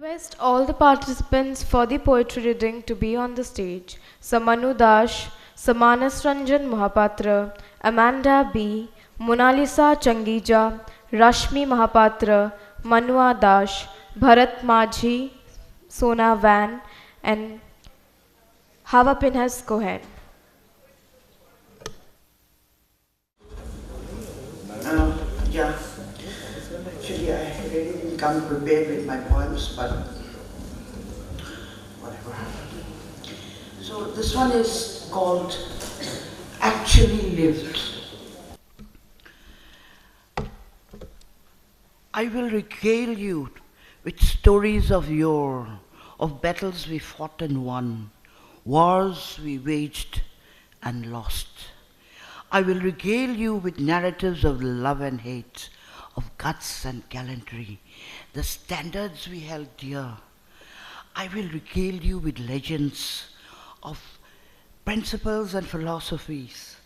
Request all the participants for the poetry reading to be on the stage. Samanu Dash, Samanas Ranjan Mahapatra, Amanda B, Monalisa Changija, Rashmi Mahapatra, Manua Dash, Bharat Majhi, Sona Van, and Hava Pinhas Cohen. Yeah, actually I really didn't come prepared with my poems, but whatever. So this one is called Actually Lived. I will regale you with stories of yore, of battles we fought and won, wars we waged and lost. I will regale you with narratives of love and hate, of guts and gallantry, the standards we held dear. I will regale you with legends of principles and philosophies,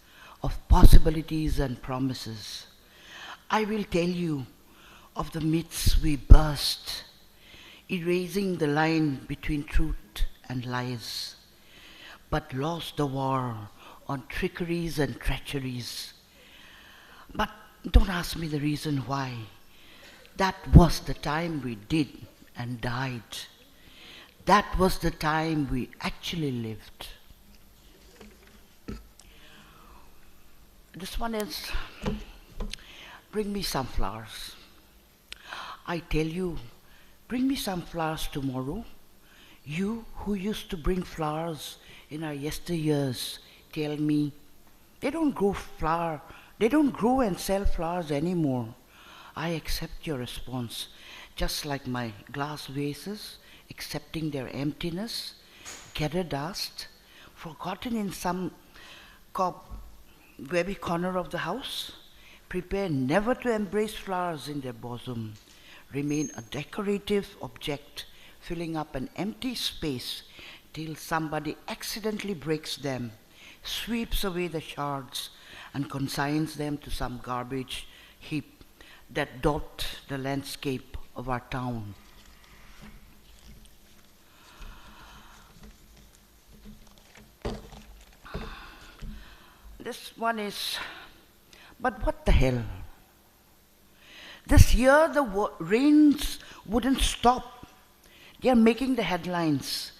of possibilities and promises. I will tell you of the myths we burst, erasing the line between truth and lies, but lost the war on trickeries and treacheries. But don't ask me the reason why. That was the time we did and died. That was the time we actually lived. This one is Bring Me Some Flowers. I tell you, bring me some flowers tomorrow. You who used to bring flowers in our yesteryears, tell me, they don't grow and sell flowers anymore. I accept your response, just like my glass vases, accepting their emptiness, gather dust, forgotten in some cobwebby corner of the house, prepare never to embrace flowers in their bosom, remain a decorative object, filling up an empty space till somebody accidentally breaks them, sweeps away the shards, and consigns them to some garbage heap that dot the landscape of our town. This one is, but what the hell? This year the rains wouldn't stop. They are making the headlines.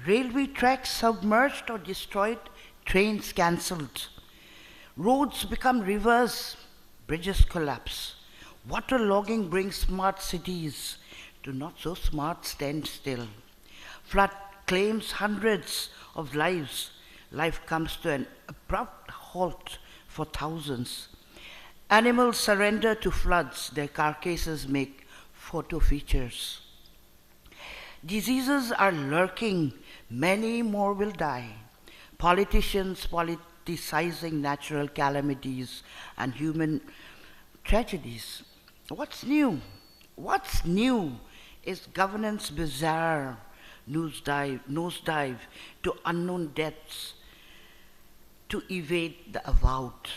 Railway tracks submerged or destroyed, trains cancelled. Roads become rivers, bridges collapse. Waterlogging brings smart cities to not so smart stand still. Flood claims hundreds of lives. Life comes to an abrupt halt for thousands. Animals surrender to floods, their carcasses make photo features. Diseases are lurking, many more will die. Politicians politicizing natural calamities and human tragedies. What's new? What's new is governance bizarre, nosedive to unknown depths to evade the avowed.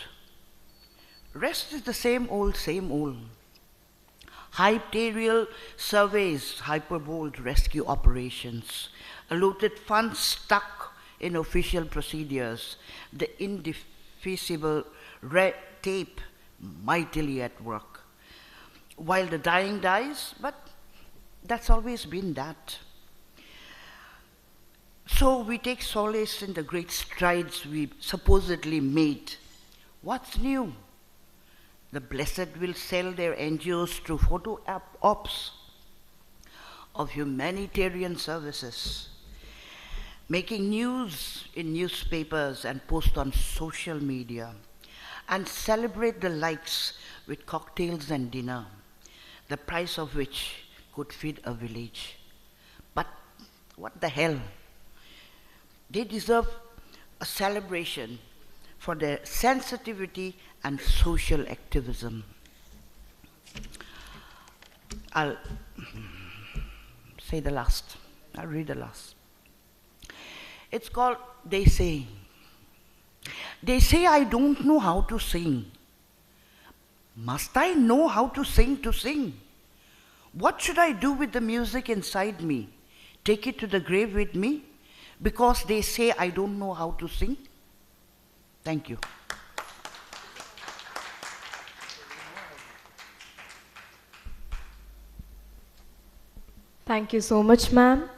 Rest is the same old, same old. Hyped surveys, hyperbold rescue operations, allotted funds stuck in official procedures, the indefeasible red tape mightily at work. While the dying dies, but that's always been that. So we take solace in the great strides we supposedly made. What's new? The blessed will sell their NGOs to photo ops of humanitarian services, making news in newspapers and post on social media, and celebrate the likes with cocktails and dinner, the price of which could feed a village. But what the hell? They deserve a celebration for their sensitivity and social activism. I'll say the last. I'll read the last. It's called They Say. They say I don't know how to sing. Must I know how to sing to sing? What should I do with the music inside me? Take it to the grave with me? Because they say I don't know how to sing? Thank you. Thank you so much, ma'am.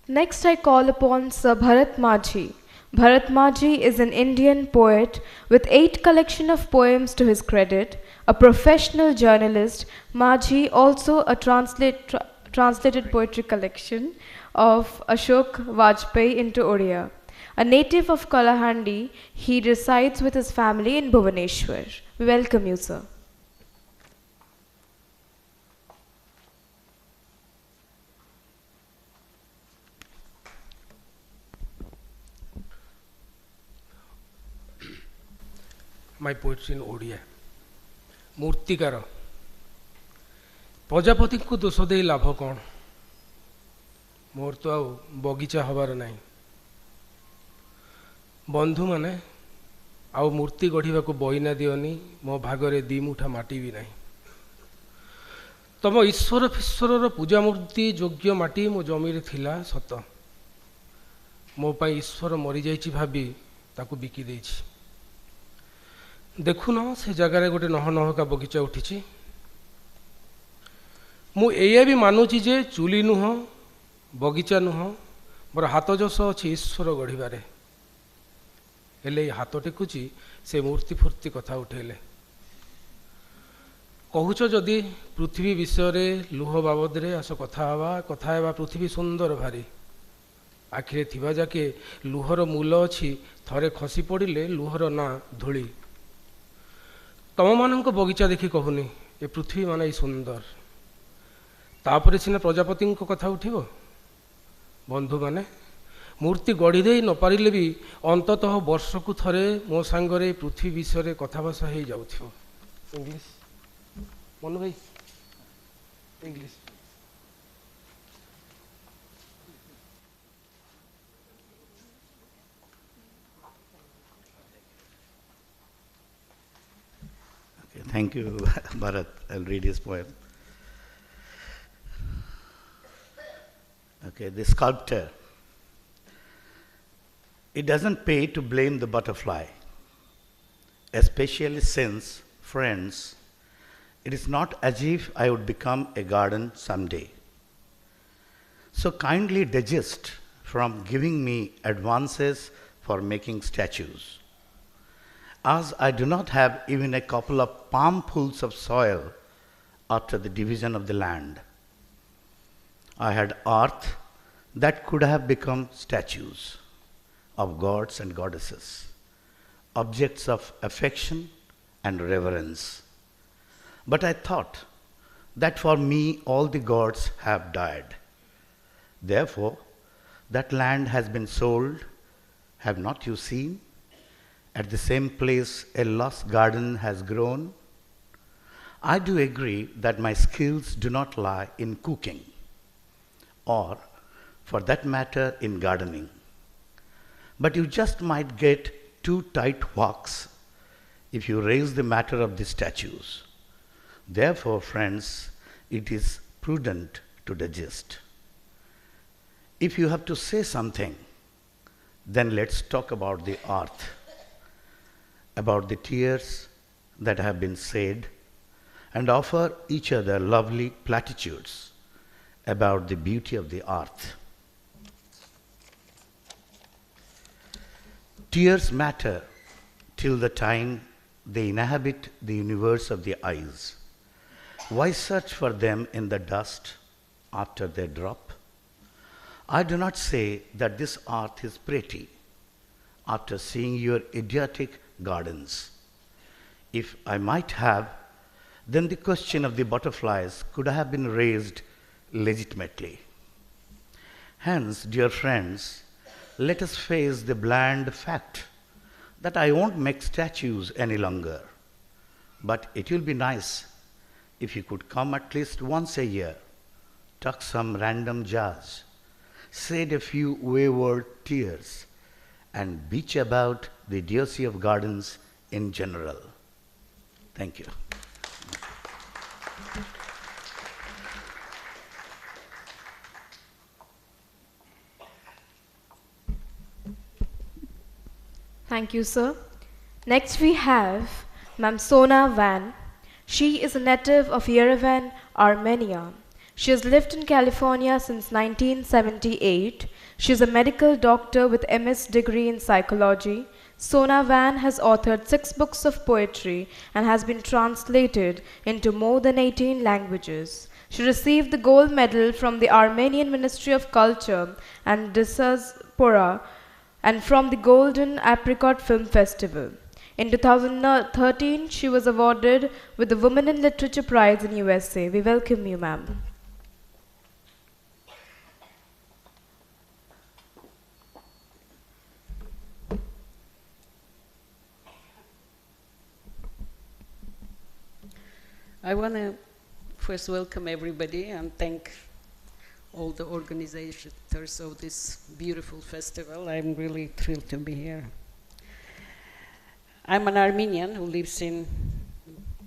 Next, I call upon Sir Bharat Majhi. Bharat Majhi is an Indian poet with 8 collection of poems to his credit, a professional journalist. Majhi also a translated poetry collection of Ashok Vajpayee into Odia. A native of Kalahandi, he resides with his family in Bhubaneswar. We welcome you, sir. My poetry in Odia. ମୂର୍ତ୍ତିକାର ପ୍ରଜାପତିଙ୍କୁ ଦୋଷ ଦେଇ ଲାଭ କ'ଣ? ମୋର ତ ଆଉ ବଗିଚା ହେବାର ନାହିଁ। ବନ୍ଧୁମାନେ ଆଉ ମୂର୍ତ୍ତି ଗଢ଼ିବାକୁ ବଇନା ଦିଅନି, ମୋ ଭାଗରେ ଦି ମୁଠା ମାଟି ବି ନାହିଁ। ତମ ଈଶ୍ୱର ଫୀଶ୍ୱରର ପୂଜା ମୂର୍ତ୍ତି ଯୋଗ୍ୟ ମାଟି ମୋ ଜମିରେ ଥିଲା ସତ, ମୋ ପାଇଁ ଈଶ୍ୱର ମରିଯାଇଛି ଭାବି ତାକୁ ବିକି ଦେଇଛି। ଦେଖୁନ ସେ ଜାଗାରେ ଗୋଟେ ନହନହକା ବଗିଚା ଉଠିଛି। ମୁଁ ଏଇଆ ବି ମାନୁଛି ଯେ ଚୁଲି ନୁହଁ, ବଗିଚା ନୁହଁ, ମୋର ହାତ ଯଶ ଅଛି ଈଶ୍ୱର ଗଢ଼ିବାରେ। ହେଲେ ଏଇ ହାତ ଟେକୁଛି ସେ ମୂର୍ତ୍ତି ଫୂର୍ତ୍ତି କଥା ଉଠେଇଲେ। କହୁଛ ଯଦି ପୃଥିବୀ ବିଷୟରେ ଲୁହ ବାବଦରେ ଆସ କଥା ହେବା। ପୃଥିବୀ ସୁନ୍ଦର ଭାରି, ଆଖିରେ ଥିବା ଯାକେ ଲୁହର ମୂଲ ଅଛି, ଥରେ ଖସି ପଡ଼ିଲେ ଲୁହର ନାଁ ଧୂଳି। ତମମାନଙ୍କ ବଗିଚା ଦେଖି କହୁନି ଏ ପୃଥିବୀ ମାନେ ଏଇ ସୁନ୍ଦର, ତାପରେ ସିନା ପ୍ରଜାପତିଙ୍କ କଥା ଉଠିବ। ବନ୍ଧୁମାନେ ମୂର୍ତ୍ତି ଗଢ଼ି ଦେଇ ନପାରିଲେ ବି ଅନ୍ତତଃ ବର୍ଷକୁ ଥରେ ମୋ ସାଙ୍ଗରେ ପୃଥିବୀ ବିଷୟରେ କଥାଭାଷା ହେଇଯାଉଥିବ। ଇଂଲିଶ ମନୁ ଭାଇ, English. Thank you, Bharat. I'll read his poem. Okay, the sculptor. It doesn't pay to blame the butterfly, especially since, friends, it is not as if I would become a garden someday. So kindly desist from giving me advances for making statues, as I do not have even a couple of palmfuls of soil after the division of the land. I had earth that could have become statues of gods and goddesses, objects of affection and reverence. But I thought that for me all the gods have died. Therefore, that land has been sold. Have not you seen? At the same place a lost garden has grown. I do agree that my skills do not lie in cooking, or for that matter in gardening. But you just might get too tight walks if you raise the matter of the statues. Therefore, friends, it is prudent to digest. If you have to say something, then let's talk about the earth, about the tears that have been shed, and offer each other lovely platitudes about the beauty of the earth. Tears matter till the time they inhabit the universe of the eyes. Why search for them in the dust after they drop? I do not say that this earth is pretty after seeing your idiotic gardens. If I might have, then the question of the butterflies could have been raised legitimately. Hence, dear friends, let us face the bland fact that I won't make statues any longer. But it will be nice if you could come at least once a year, talk some random jazz, shed a few wayward tears, and bitch about the idiocy of gardens in general. Thank you. Thank you, sir. Next we have Ma'am Sona Van. She is a native of Yerevan, Armenia. She has lived in California since 1978. She is a medical doctor with MS degree in psychology. Sona Van has authored 6 books of poetry and has been translated into more than 18 languages. She received the gold medal from the Armenian Ministry of Culture and Diaspora and from the Golden Apricot Film Festival. In 2013, she was awarded with the Women in Literature Prize in USA. We welcome you, ma'am. I want to first welcome everybody and thank all the organizers of this beautiful festival. I'm really thrilled to be here. I'm an Armenian who lives in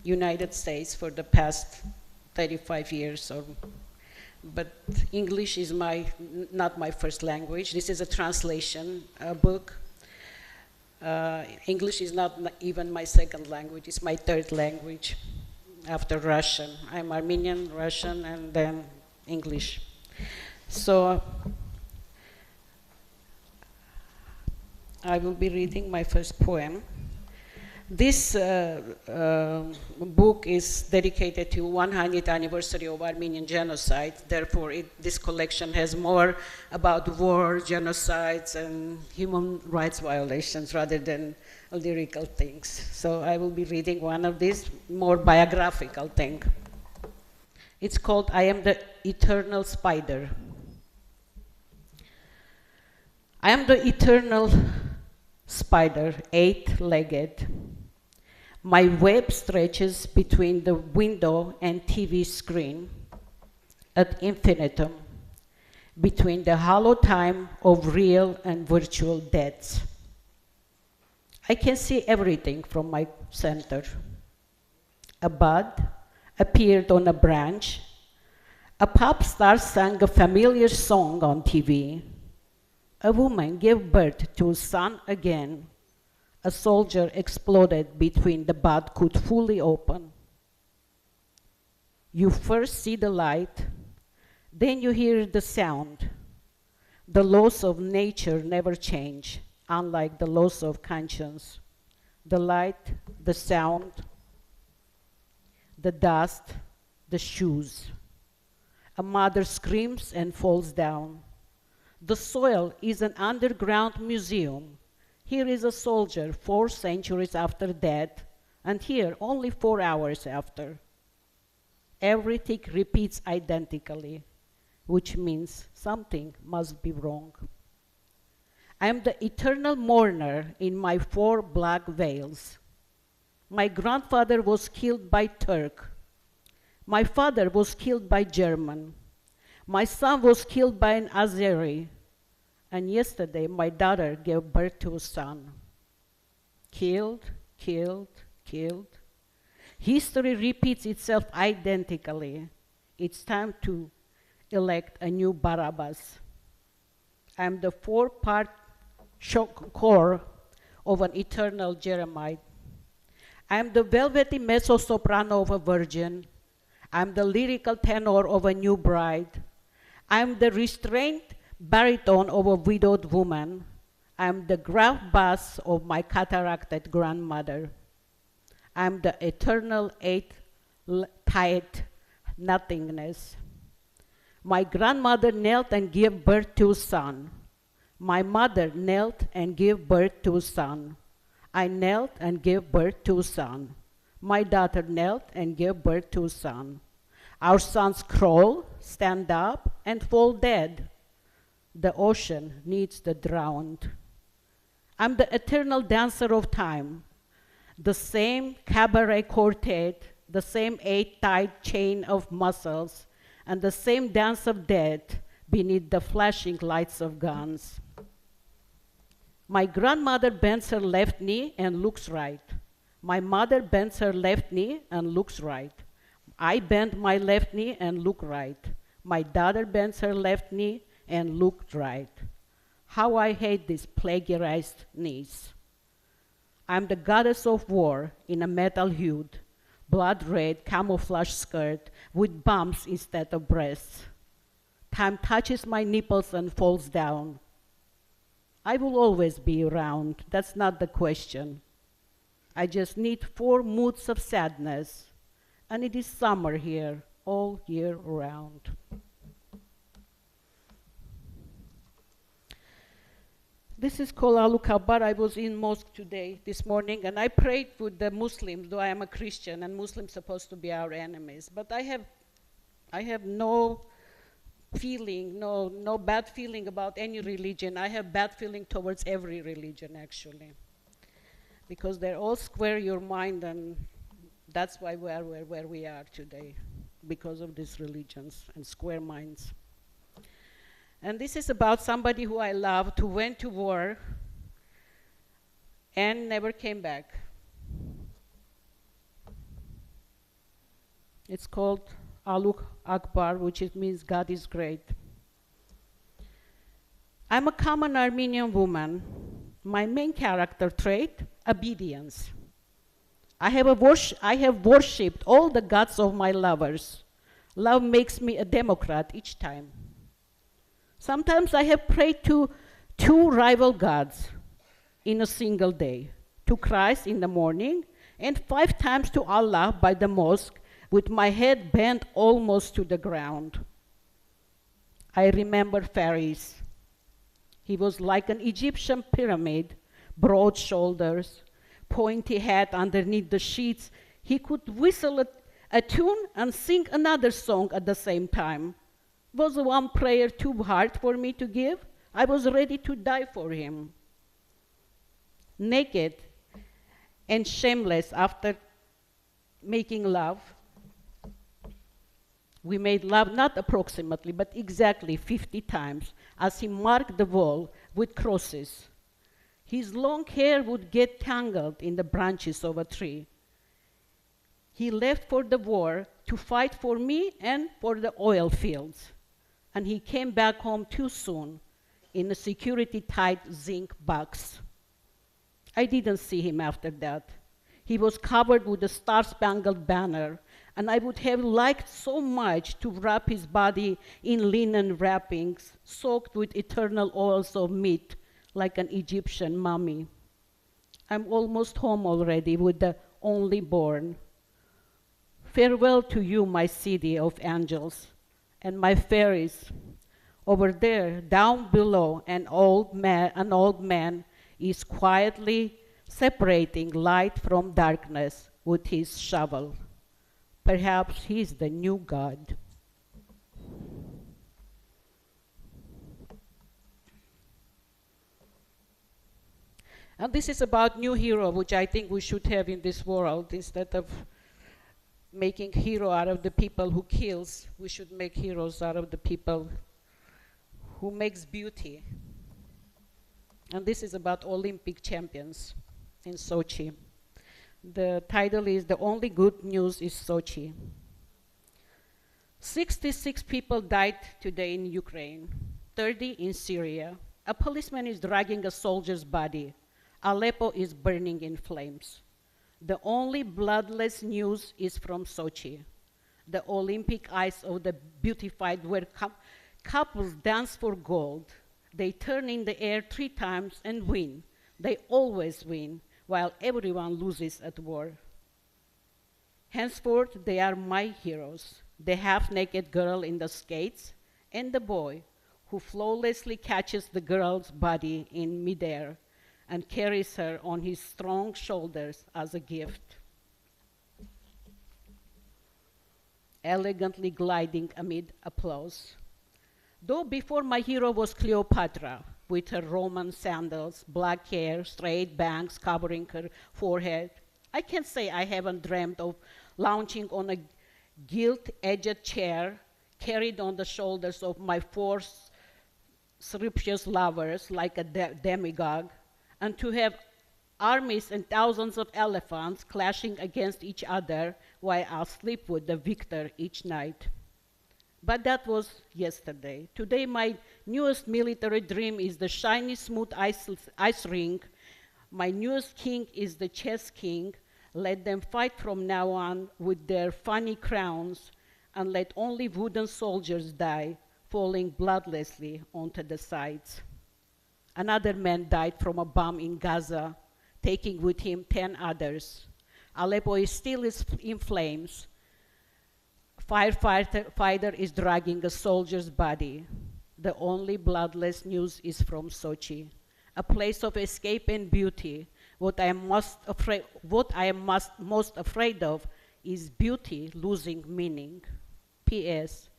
United States for the past 35 years, but English is not my first language. This is a translation book. English is not even my second language, it's my third language after Russian. I'm Armenian, Russian, and then English. So I will be reading my first poem. This book is dedicated to 100th anniversary of Armenian genocide. Therefore, this collection has more about war, genocides, and human rights violations rather than lyrical things. So I will be reading one of these, more biographical thing. It's called I Am the Eternal Spider. I am the eternal spider, 8-legged. My web stretches between the window and TV screen ad infinitum, between the hollow time of real and virtual deaths. I can see everything from my center. A bud appeared on a branch. A pop star sang a familiar song on TV. A woman gave birth to a son again. A soldier exploded between the bud could fully open. You first see the light, then you hear the sound. The laws of nature never change, unlike the laws of conscience. The light, the sound, the dust, the shoes. A mother screams and falls down. The soil is an underground museum. Here is a soldier 4 centuries after death, and here only 4 hours after. Everything repeats identically, which means something must be wrong. I am the eternal mourner in my 4 black veils. My grandfather was killed by Turk. My father was killed by German. My son was killed by an Azeri. And yesterday, my daughter gave birth to a son. Killed, killed, killed. History repeats itself identically. It's time to elect a new Barabbas. I'm the 4-part shock core of an eternal Jeremiah. I'm the velvety mezzo-soprano of a virgin. I'm the lyrical tenor of a new bride. I'm the restrained baritone of a widowed woman. I'm the gruff bass of my cataracted grandmother. I'm the eternal 8-tied nothingness. My grandmother knelt and gave birth to a son. My mother knelt and gave birth to a son. I knelt and gave birth to a son. My daughter knelt and gave birth to a son. Our sons crawl, stand up, and fall dead. The ocean needs the drowned. I'm the eternal dancer of time. The same cabaret quartet, the same 8-tied chain of muscles, and the same dance of death beneath the flashing lights of guns. My grandmother bends her left knee and looks right. My mother bends her left knee and looks right. I bend my left knee and look right. My daughter bends her left knee and looked right. How I hate these plagiarized knees. I'm the goddess of war in a metal-hued, blood-red camouflage skirt with bumps instead of breasts. Time touches my nipples and falls down. I will always be around. That's not the question. I just need 4 moods of sadness, and it is summer here all year round. This is called Al-Kabar. I was in mosque this morning, and I prayed with the Muslims, though I am a Christian, and Muslims supposed to be our enemies. But I have no feeling, no bad feeling about any religion. I have bad feeling towards every religion, actually, because they're all square your mind, and that's why we're where we are today, because of these religions and square minds. And this is about somebody who I loved, who went to war and never came back. It's called Allahu Akbar, which means God is great. I'm a common Armenian woman. My main character trait, obedience. I have worshipped all the gods of my lovers. Love makes me a Democrat each time. Sometimes I have prayed to 2 rival gods in a single day, to Christ in the morning and 5 times to Allah by the mosque with my head bent almost to the ground. I remember Faris. He was like an Egyptian pyramid, broad shoulders, pointy hat underneath the sheets. He could whistle a tune and sing another song at the same time. Was one prayer too hard for me to give? I was ready to die for him. Naked and shameless after making love, we made love not approximately, but exactly 50 times as he marked the wall with crosses. His long hair would get tangled in the branches of a tree. He left for the war to fight for me and for the oil fields. And he came back home too soon in a security-tight zinc box. I didn't see him after that. He was covered with a star-spangled banner, and I would have liked so much to wrap his body in linen wrappings, soaked with eternal oils of meat, like an Egyptian mummy. I'm almost home already with the only born. Farewell to you, my city of angels. And my fairies, over there, down below, an old man is quietly separating light from darkness with his shovel. Perhaps he's the new God. And this is about new hero, which I think we should have in this world. Instead of making hero out of the people who kills, we should make heroes out of the people who makes beauty. And this is about Olympic champions in Sochi. The title is The Only Good News is Sochi. 66 people died today in Ukraine, 30 in Syria. A policeman is dragging a soldier's body. Aleppo is burning in flames. The only bloodless news is from Sochi, the Olympic ice of the beautified where couples dance for gold. They turn in the air 3 times and win. They always win, while everyone loses at war. Henceforth, they are my heroes, the half-naked girl in the skates and the boy who flawlessly catches the girl's body in midair and carries her on his strong shoulders as a gift, elegantly gliding amid applause. Though before my hero was Cleopatra, with her Roman sandals, black hair, straight bangs covering her forehead, I can't say I haven't dreamt of lounging on a gilt-edged chair carried on the shoulders of my 4 scrumptious lovers like a demigod, and to have armies and thousands of elephants clashing against each other while I sleep with the victor each night. But that was yesterday. Today, my newest military dream is the shiny, smooth ice rink My newest king is the chess king. Let them fight from now on with their funny crowns, and let only wooden soldiers die, falling bloodlessly onto the sides. Another man died from a bomb in Gaza, taking with him 10 others. Aleppo is still in flames. Firefighter is dragging a soldier's body. The only bloodless news is from Sochi, a place of escape and beauty. What I am most afraid of is beauty losing meaning. P.S.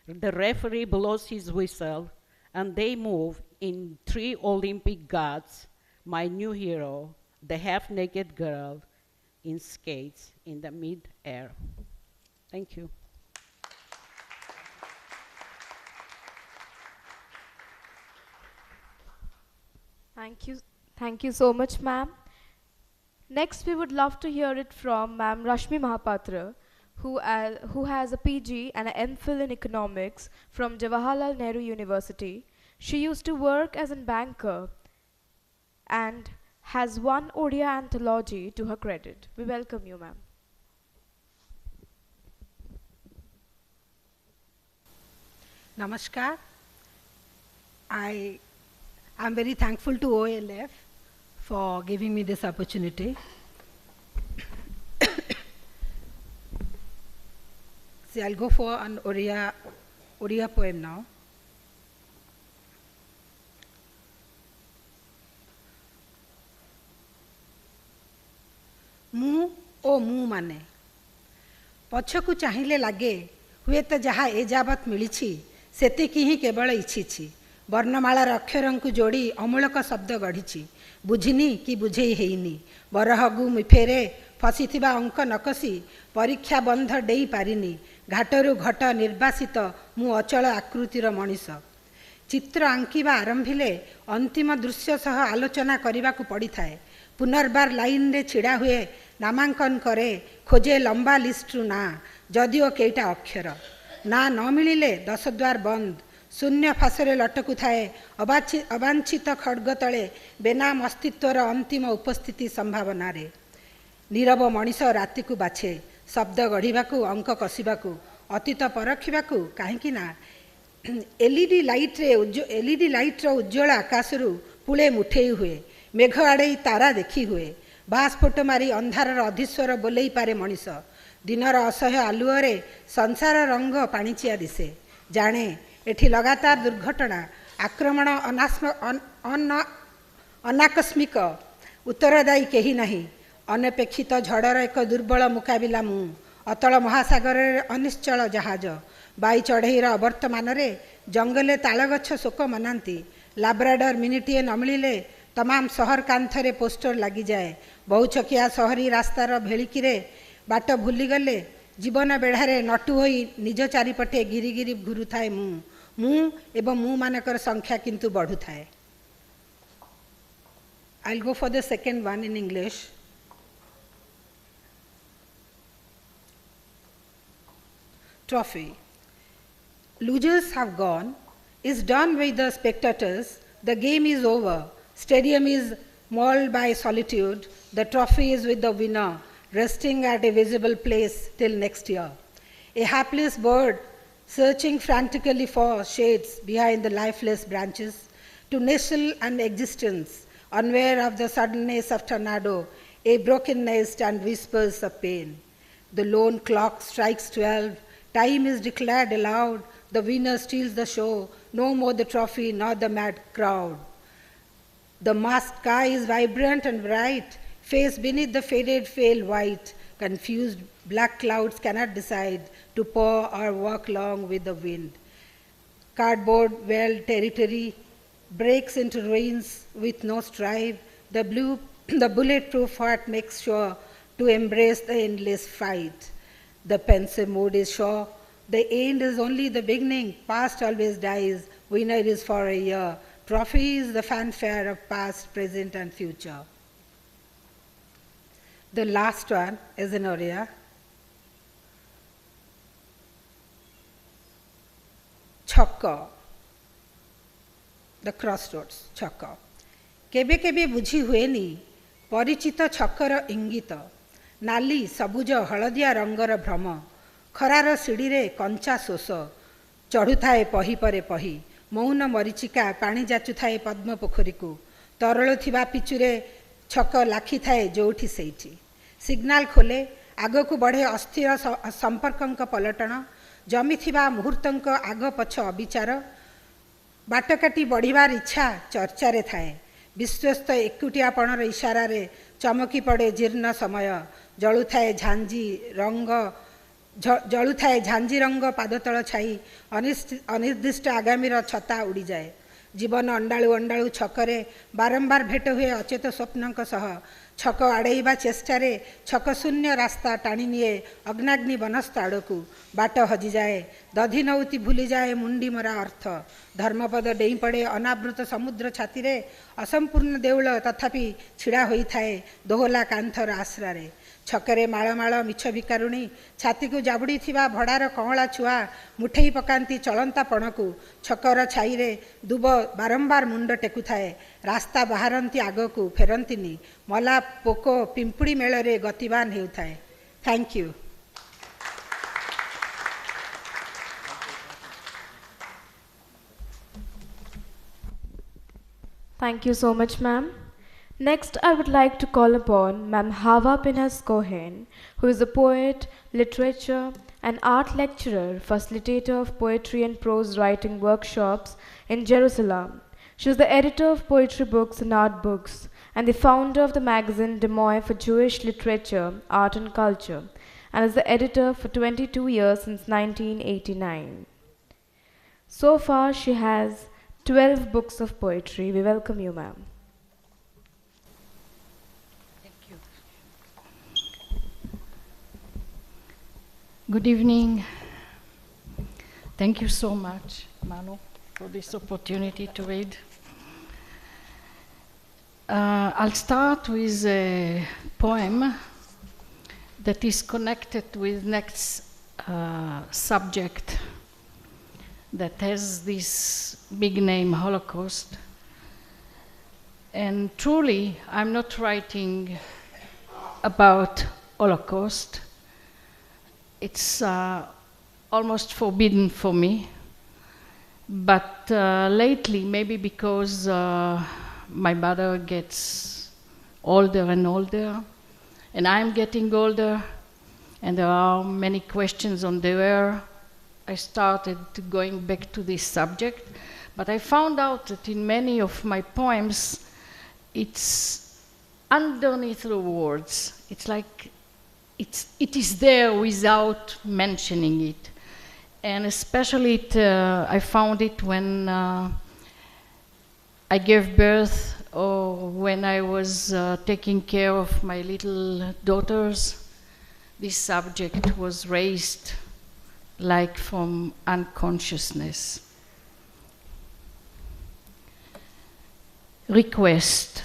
The referee blows his whistle, and they move in 3 Olympic gods, my new hero, the half-naked girl in skates in the mid-air. Thank you. Thank you so much, ma'am. Next, we would love to hear it from Ma'am Rashmi Mahapatra, who has a PG and an MPhil in economics from Jawaharlal Nehru University. She used to work as a banker and has one Odia anthology to her credit. We welcome you, ma'am. Namaskar. I am very thankful to OLF for giving me this opportunity. See, I'll go for an Oriya poem now. ମୁଁ ଓ ମୁଁ ମାନେ ପଛକୁ ଚାହିଁଲେ ଲାଗେ ହୁଏତ ଯାହା ଏ ଯାବତ୍ ମିଳିଛି ସେତିକି ହିଁ କେବଳ ଇଚ୍ଛିଛି। ବର୍ଣ୍ଣମାଳାର ଅକ୍ଷରଙ୍କୁ ଯୋଡ଼ି ଅମୂଳକ ଶବ୍ଦ ଗଢ଼ିଛି। ବୁଝିନି କି ବୁଝେଇ ହେଇନି ବରହଗୁ ମିଫେରେ ଫସିଥିବା ଅଙ୍କ ନକସି ପରୀକ୍ଷା ବନ୍ଧ ଡେଇ ପାରିନି। ଘାଟରୁ ଘଟ ନିର୍ବାସିତ ମୁଁ ଅଚଳ ଆକୃତିର ମଣିଷ। ଚିତ୍ର ଆଙ୍କିବା ଆରମ୍ଭିଲେ ଅନ୍ତିମ ଦୃଶ୍ୟ ସହ ଆଲୋଚନା କରିବାକୁ ପଡ଼ିଥାଏ। ପୁନର୍ବାର ଲାଇନରେ ଛିଡ଼ା ହୁଏ, ନାମାଙ୍କନ କରେ, ଖୋଜେ ଲମ୍ବା ଲିଷ୍ଟରୁ ନାଁ, ଯଦିଓ କେଇଟା ଅକ୍ଷର। ନାଁ ନ ମିଳିଲେ 10 ଦ୍ୱାର ବନ୍ଦ, ଶୂନ୍ୟ ଫାଶରେ ଲଟକୁଥାଏ ଅବାଞ୍ଛିତ ଖଡ଼୍ଗ ତଳେ ବେନାମ ଅସ୍ତିତ୍ୱର ଅନ୍ତିମ ଉପସ୍ଥିତି ସମ୍ଭାବନାରେ। ନୀରବ ମଣିଷ ରାତିକୁ ବାଛେ, ଶବ୍ଦ ଗଢ଼ିବାକୁ, ଅଙ୍କ କଷିବାକୁ, ଅତୀତ ପରଖିବାକୁ। କାହିଁକି ନା ଏଲ୍ଇଡି ଲାଇଟ୍ର ଉଜ୍ଜଳ ଆକାଶରୁ ପୁଳେ ମୁଠେଇ ହୁଏ, ମେଘ ଆଡ଼େଇ ତାରା ଦେଖି ହୁଏ, ବାସ୍ଫୋଟ ମାରି ଅନ୍ଧାରର ଅଧିଶ୍ୱର ବୋଲେଇ ପାରେ ମଣିଷ। ଦିନର ଅସହ୍ୟ ଆଲୁଅରେ ସଂସାର ରଙ୍ଗ ପାଣିଚିଆ ଦିଶେ। ଜାଣେ ଏଠି ଲଗାତାର ଦୁର୍ଘଟଣା, ଆକ୍ରମଣ ଅନାକସ୍ମିକ, ଉତ୍ତରଦାୟୀ କେହି ନାହିଁ। ଅନପେକ୍ଷିତ ଝଡ଼ର ଏକ ଦୁର୍ବଳ ମୁକାବିଲା ମୁଁ। ଅତଳ ମହାସାଗରରେ ଅନିଶ୍ଚଳ ଜାହାଜ, ବାଇ ଚଢ଼େଇର ଅବର୍ତ୍ତମାନରେ ଜଙ୍ଗଲରେ ତାଳଗଛ ଶୋକ ମନାନ୍ତି। ଲାବ୍ରାଡର ମିନିଟିଏ ନ ମିଳିଲେ ତମାମ ସହର କାନ୍ଥରେ ପୋଷ୍ଟର ଲାଗିଯାଏ। ବହୁଚକିଆ ସହରୀ ରାସ୍ତାର ଭେଳିକିରେ ବାଟ ଭୁଲିଗଲେ ଜୀବନ ବେଢ଼ାରେ ନଟୁ ହୋଇ ନିଜ ଚାରିପଟେ ଗିରି ଗିରି ଘୁରୁଥାଏ ମୁଁ ଏବଂ ମୁଁ ମାନଙ୍କର ସଂଖ୍ୟା କିନ୍ତୁ ବଢ଼ୁଥାଏ। I'll go for the second one in English. Trophy. Losers have gone. Is done with the spectators. The game is over. Stadium is mauled by solitude. The trophy is with the winner, resting at a visible place till next year. A hapless bird searching frantically for shades behind the lifeless branches, to nestle an existence, unaware of the suddenness of tornado, a broken nest and whispers of pain. The lone clock strikes 12. Time is declared aloud. The winner steals the show. No more the trophy, nor the mad crowd. The masked sky is vibrant and bright. Face beneath the faded pale white. Confused black clouds cannot decide to pour or walk along with the wind. Cardboard well territory breaks into ruins with no strive. The bulletproof heart makes sure to embrace the endless fight. The pensive mood is sure. The end is only the beginning. Past always dies. Winner is for a year. Trophy is the fanfare of past, present, and future. The last one is in Oriya. Chokka. The crossroads, Chokka. Kebe kebe bujhi hueni, ପରିଚିତ ଛକର ଇଙ୍ଗିତ, ନାଲି ସବୁଜ ହଳଦିଆ ରଙ୍ଗର ଭ୍ରମ, ଖରାର ସିଡ଼ିରେ କଞ୍ଚା ଶୋଷ, ଚଢ଼ୁଥାଏ ପହି ପରେ ପହି, ମୌନ ମରିଚିକା ପାଣି ଯାଚୁଥାଏ ପଦ୍ମ ପୋଖରୀକୁ, ତରଳ ଥିବା ପିଚୁରେ ଛକ ଲାଖିଥାଏ ଯୋଉଠି ସେଇଠି। ସିଗ୍ନାଲ ଖୋଲେ, ଆଗକୁ ବଢ଼େ ଅସ୍ଥିର ସମ୍ପର୍କଙ୍କ ପଲଟଣ, ଜମିଥିବା ମୁହୂର୍ତ୍ତଙ୍କ ଆଗ ପଛ ଅବିଚାର, ବାଟ କାଟି ବଢ଼ିବାର ଇଚ୍ଛା ଚର୍ଚ୍ଚାରେ ଥାଏ। ବିଶ୍ୱସ୍ତ ଏକୁଟିଆପଣର ଇସାରାରେ ଚମକି ପଡ଼େ ଜୀର୍ଣ୍ଣ ସମୟ, ଜଳୁଥାଏ ଝାଞ୍ଜି ରଙ୍ଗ ପାଦତଳ ଛାଇ, ଅନିର୍ଦ୍ଦିଷ୍ଟ ଆଗାମୀର ଛତା ଉଡ଼ିଯାଏ। ଜୀବନ ଅଣ୍ଡାଳୁ ଅଣ୍ଡାଳୁ ଛକରେ ବାରମ୍ବାର ଭେଟ ହୁଏ ଅଚେତ ସ୍ୱପ୍ନଙ୍କ ସହ। ଛକ ଆଡ଼େଇବା ଚେଷ୍ଟାରେ ଛକ ଶୂନ୍ୟ ରାସ୍ତା ଟାଣିନିଏ ଅଗ୍ନାଗ୍ନି ବନସ୍ଥ ଆଡ଼କୁ। ବାଟ ହଜିଯାଏ, ଦଧିନଉତି ଭୁଲିଯାଏ ମୁଣ୍ଡିମରା ଅର୍ଥ। ଧର୍ମପଦ ଡେଇଁପଡ଼େ ଅନାବୃତ ସମୁଦ୍ର ଛାତିରେ, ଅସମ୍ପୂର୍ଣ୍ଣ ଦେଉଳ ତଥାପି ଛିଡ଼ା ହୋଇଥାଏ ଦୋହଲା କାନ୍ଥର ଆଶ୍ରାରେ। ଛକରେ ମାଳ ମାଳ ମିଛ ଭିକାରୁଣୀ, ଛାତିକୁ ଜାବୁଡ଼ିଥିବା ଭଡ଼ାର କଅଁଳା ଛୁଆ ମୁଠେଇ ପକାନ୍ତି ଚଳନ୍ତା ପଣକୁ। ଛକର ଛାଇରେ ଦୁବ ବାରମ୍ବାର ମୁଣ୍ଡ ଟେକୁଥାଏ, ରାସ୍ତା ବାହାରନ୍ତି ଆଗକୁ ଫେରନ୍ତିନି, ମଲା ପୋକ ପିମ୍ପୁଡ଼ି ମେଳରେ ଗତିବାନ ହେଉଥାଏ। Thank you. Thank you so much, ma'am. Next, I would like to call upon Ma'am Hawa Pinhas Cohen, who is a poet, literature, and art lecturer, facilitator of poetry and prose writing workshops in Jerusalem. She is the editor of poetry books and art books, and the founder of the magazine Demoy for Jewish Literature, Art and Culture, and is the editor for 22 years since 1989. So far, she has 12 books of poetry. We welcome you, ma'am. Thank you. Good evening. Thank you so much, Manu, for this opportunity to read. I'll start with a poem that is connected with next subject that has this big name, Holocaust. And truly, I'm not writing about Holocaust. It's almost forbidden for me. But lately, maybe because my mother gets older and older, and I'm getting older, and there are many questions on the air, I started going back to this subject. But I found out that in many of my poems, it's underneath the words. It's like it is there without mentioning it. And especially I found it when I gave birth, or when I was taking care of my little daughters. This subject was raised like from unconsciousness. Request.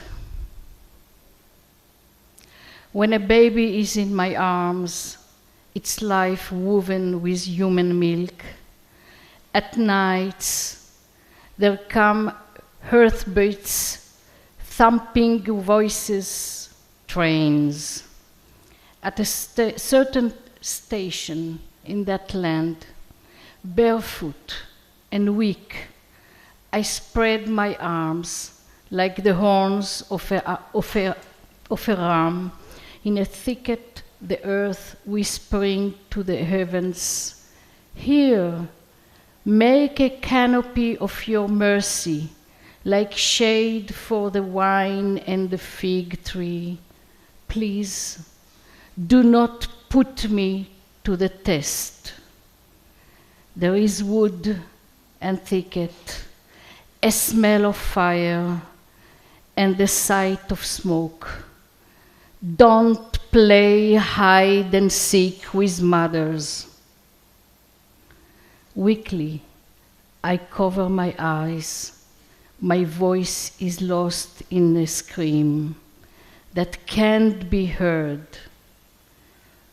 When a baby is in my arms, its life woven with human milk. At nights, there come heartbeats, thumping voices, trains. At a certain station in that land, barefoot and weak, I spread my arms like the horns of a ram in a thicket, the earth whispering to the heavens, "Here, make a canopy of your mercy, like shade for the vine and the fig tree. Please, do not put me to the test. There is wood and thicket, a smell of fire, and the sight of smoke. Don't play hide and seek with mothers." Weakly, I cover my eyes. My voice is lost in a scream that can't be heard.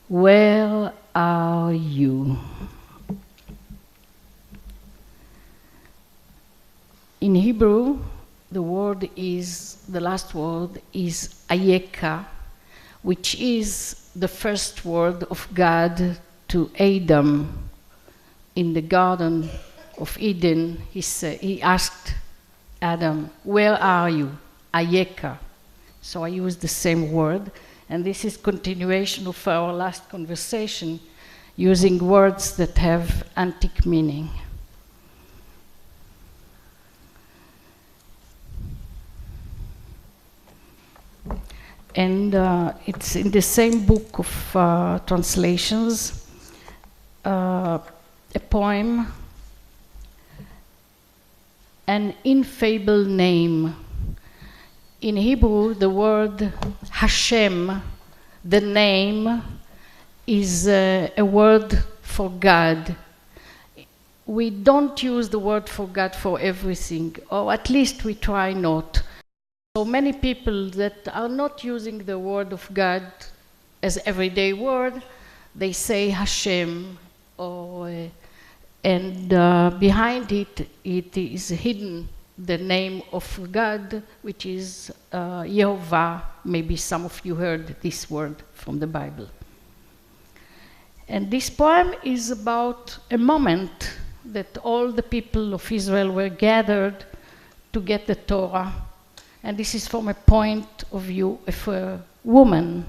Where are you? In Hebrew, the last word is Ayeka, which is the first word of God to Adam in the Garden of Eden. He asked Adam, "Where are you?" Ayeka. So I use the same word, and this is continuation of our last conversation, using words that have antique meaning. And it's in the same book of translations, a poem, An Infable Name. In Hebrew, the word Hashem, the name, is a word for God. We don't use the word for God for everything, or at least we try not. So many people that are not using the word of God as everyday word, they say Hashem, and behind it is hidden the name of God, which is Yehovah. Maybe some of you heard this word from the Bible. And this poem is about a moment that all the people of Israel were gathered to get the Torah. And this is from a point of view of a woman.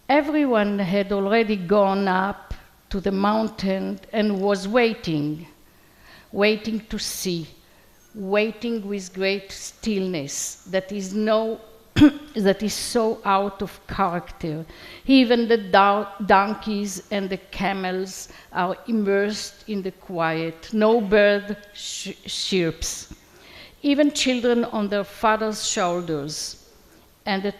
Everyone had already gone up to the mountain and was waiting to see, waiting with great stillness that is so out of character. Even the donkeys and the camels are immersed in the quiet. No bird chirps. Even children on their father's shoulders, and the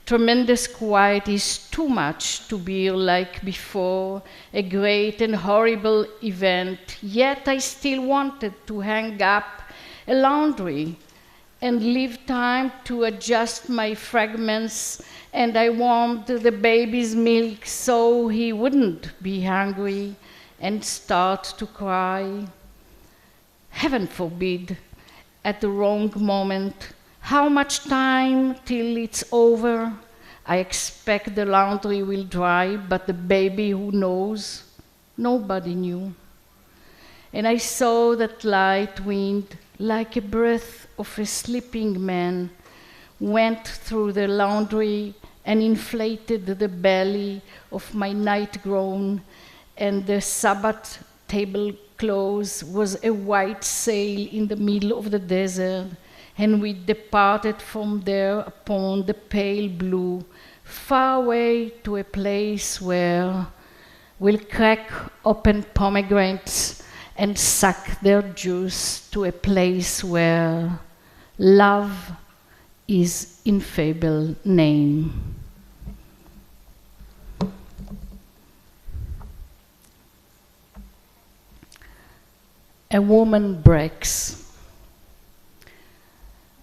tremendous quiet is too much to bear like before a great and horrible event. Yet I still wanted to hang up a laundry and leave time to adjust my fragments, and I warmed the baby's milk so he wouldn't be hungry and start to cry. Heaven forbid, at the wrong moment. How much time till it's over? I expect the laundry will dry, but the baby, who knows? Nobody knew. And I saw that light wind, like a breath of a sleeping man, went through the laundry and inflated the belly of my night gown, and the Sabbath tablecloth was a white sail in the middle of the desert, and we departed from there upon the pale blue, far away to a place where we'll crack open pomegranates and suck their juice, to a place where love is ineffable name. A woman breaks.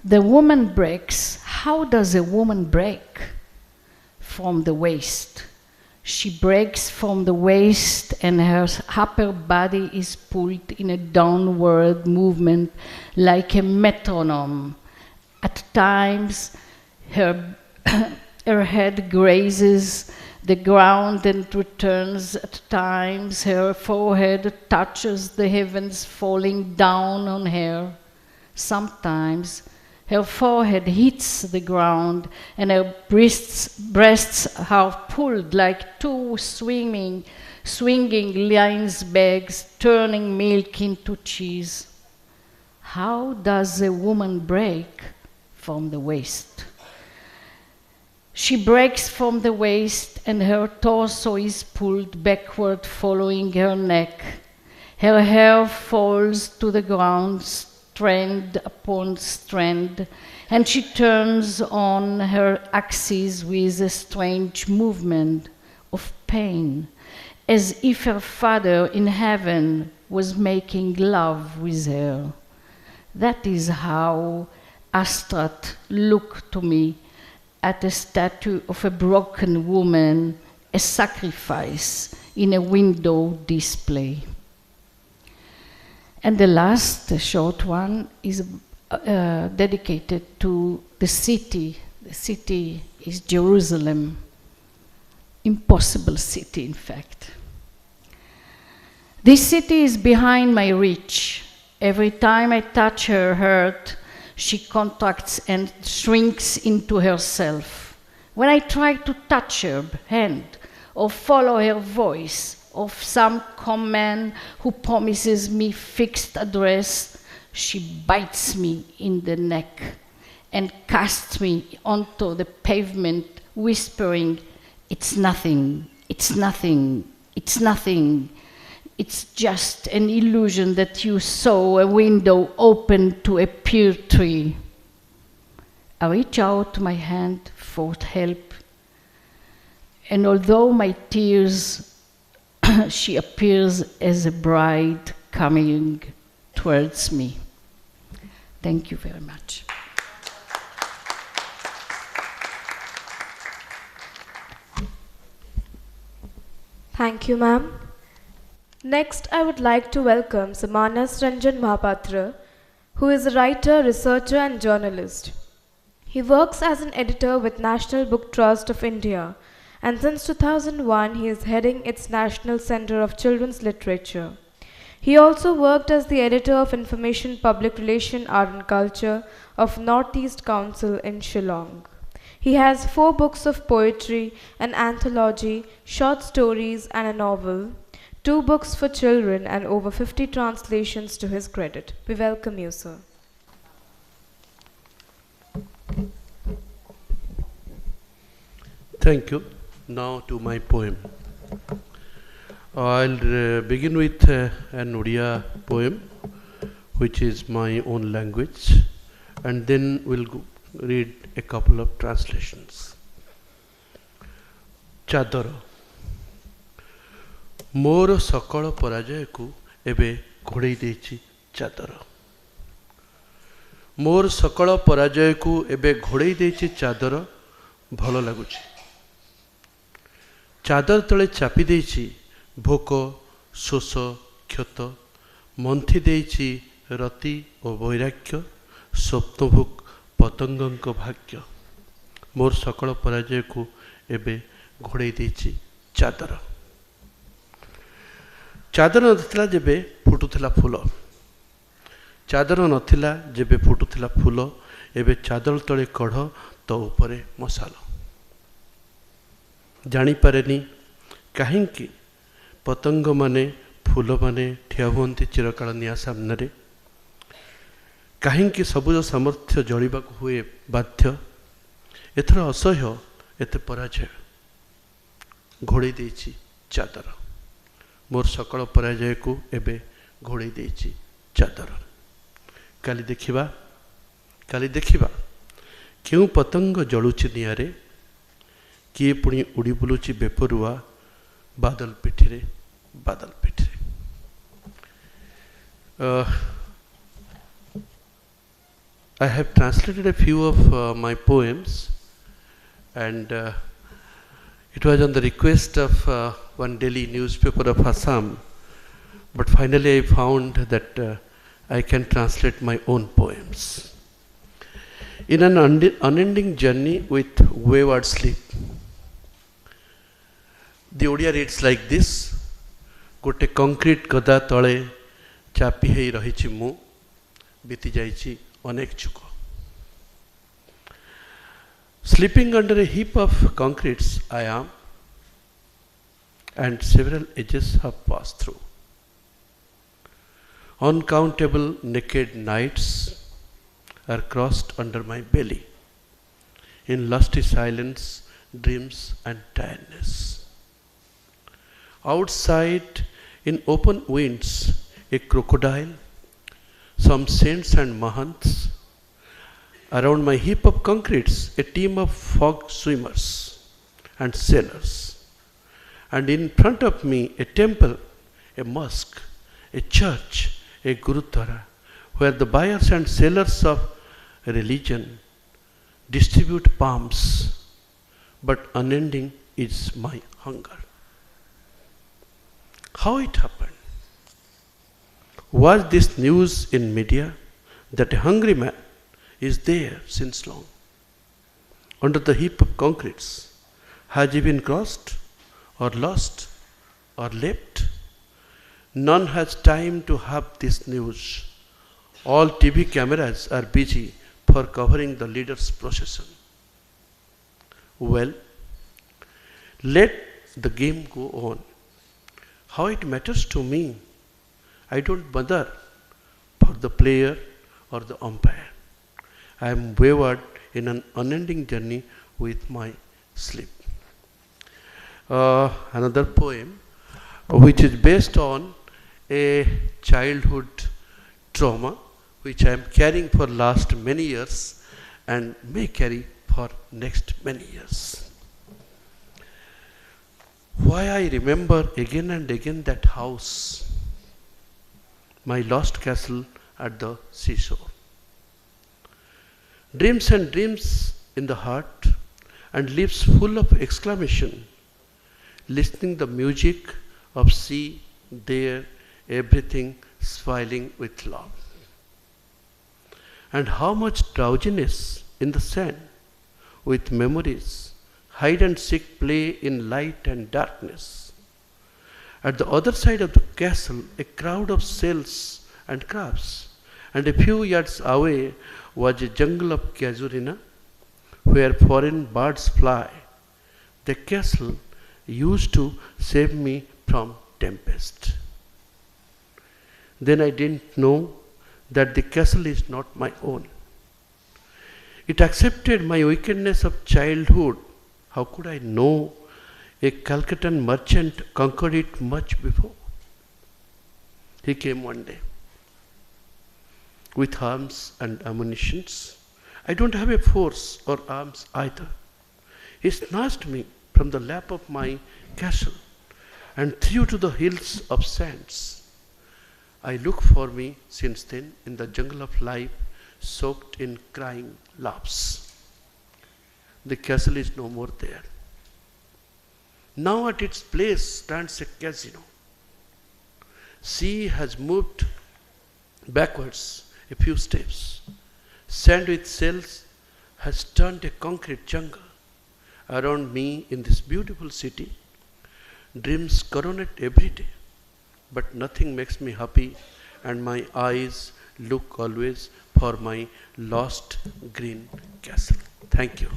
The woman breaks. How does a woman break? From the waist. She breaks from the waist, and her upper body is pulled in a downward movement like a metronome. At times, her head grazes the ground and returns. At times, her forehead touches the heavens, falling down on her. Sometimes, her forehead hits the ground, and her breasts are pulled like two swinging lion's bags, turning milk into cheese. How does a woman break? From the waist. She breaks from the waist, and her torso is pulled backward, following her neck. Her hair falls to the ground, strand upon strand, and she turns on her axis with a strange movement of pain, as if her Father in heaven was making love with her. That is how Astrat looked to me at a statue of a broken woman, a sacrifice in a window display. And the last, the short one, is dedicated to the city. The city is Jerusalem. Impossible city, in fact. This city is behind my reach. Every time I touch her heart, she contracts and shrinks into herself. When I try to touch her hand or follow her voice of some command who promises me fixed address, she bites me in the neck and casts me onto the pavement, whispering, "It's nothing, it's nothing, it's nothing. It's just an illusion that you saw a window open to a pear tree." I reach out my hand for help, and although my tears, she appears as a bride coming towards me. Thank you very much. Thank you, ma'am. Next, I would like to welcome Samanas Ranjan Mahapatra, who is a writer, researcher, and journalist. He works as an editor with National Book Trust of India, and since 2001, he is heading its National Center of Children's Literature. He also worked as the editor of Information Public Relation Art and Culture of Northeast Council in Shillong. He has 4 books of poetry, an anthology, short stories, and a novel, 2 books for children, and over 50 translations to his credit. We welcome you, sir. Thank you. Now to my poem. I'll begin with an Odia poem, which is my own language, and then we'll read a couple of translations. Chadara. ମୋର ସକଳ ପରାଜୟକୁ ଏବେ ଘୋଡ଼େଇ ଦେଇଛି ଚାଦର। ମୋର ସକଳ ପରାଜୟକୁ ଏବେ ଘୋଡ଼େଇ ଦେଇଛି ଚାଦର, ଭଲ ଲାଗୁଛି। ଚାଦର ତଳେ ଚାପି ଦେଇଛି ଭୋକ, ଶୋଷ, କ୍ଷତ, ମନ୍ଥି ଦେଇଛି ରତି ଓ ବୈରାଗ୍ୟ, ସ୍ୱପ୍ନଭୋଗ ପତଙ୍ଗଙ୍କ ଭାଗ୍ୟ। ମୋର ସକଳ ପରାଜୟକୁ ଏବେ ଘୋଡ଼େଇ ଦେଇଛି ଚାଦର। ଚାଦର ନଥିଲା ଯେବେ ଫୁଟୁଥିଲା ଫୁଲ, ଚାଦର ନଥିଲା ଯେବେ ଫୁଟୁଥିଲା ଫୁଲ, ଏବେ ଚାଦର ତଳେ କଢ଼, ତ ଉପରେ ମଶାଲ। ଜାଣିପାରେନି କାହିଁକି ପତଙ୍ଗମାନେ, ଫୁଲମାନେ ଠିଆ ହୁଅନ୍ତି ଚିରକାଳ ନିଆଁ ସାମ୍ନାରେ, କାହିଁକି ସବୁଜ ସାମର୍ଥ୍ୟ ଜଳିବାକୁ ହୁଏ ବାଧ୍ୟ। ଏଥର ଅସହ୍ୟ ଏତେ ପରାଜୟ, ଘୋଡ଼େଇ ଦେଇଛି ଚାଦର। ମୋର ସକଳ ପରାଜୟକୁ ଏବେ ଘୋଡ଼େଇ ଦେଇଛି ଚାଦର। କାଲି ଦେଖିବା କେଉଁ ପତଙ୍ଗ ଜଳୁଛି ନିଆଁରେ, କିଏ ପୁଣି ଉଡ଼ି ବୁଲୁଛି ବେପରୁଆ ବାଦଲ ପିଠିରେ। I have translated a few of my poems, and it was on the request of one daily newspaper of Assam, but finally I found that I can translate my own poems. In an unending journey with wayward sleep. The Odia reads like this: गोटे concrete गदा तले चापी हेई रहिछि मु, बीती जाइछि अनेक जुग। Sleeping under a heap of concretes I am, and several ages have passed through. Uncountable naked nights are crossed under my belly, in lusty silence, dreams and tiredness. Outside, in open winds, a crocodile, some saints and mahants. Around my heap of concretes, a team of fog swimmers and sailors. And in front of me, a temple, a mosque, a church, a gurudwara, where the buyers and sellers of religion distribute palms, but unending is my hunger. How it happened? Was this news in media that a hungry man is there since long? Under the heap of concretes, has he been crossed or lost or left? None has time to have this news. All TV cameras are busy for covering the leader's procession. Well, let the game go on. How it matters to me, I don't bother for the player or the umpire. I am wayward in an unending journey with my sleep. Another poem which is based on a childhood trauma which I am carrying for last many years and may carry for next many years. Why I remember again and again that house, my lost castle at the seashore. Dreams and dreams in the heart and lips full of exclamation, listening the music of sea there, everything smiling with love. And how much drowsiness in the sand with memories, hide and seek play in light and darkness. At the other side of the castle, a crowd of sails and crabs, and a few yards away was a jungle of casuarina where foreign birds fly. The castle used to save me from tempest. Then I didn't know that the castle is not my own. It accepted my wickedness of childhood. How could I know a Calcuttan merchant conquered it much before? He came one day with arms and ammunitions. I don't have a force or arms either. He snatched me from the lap of my castle and threw to the hills of sands. I look for me since then in the jungle of life, soaked in crying laughs. The castle is no more there. Now at its place stands a casino. Sea has moved backwards a few steps. Sand with sails has turned a concrete jungle. Around me in this beautiful city, dreams coronate every day, but nothing makes me happy, and my eyes look always for my lost green castle. Thank you.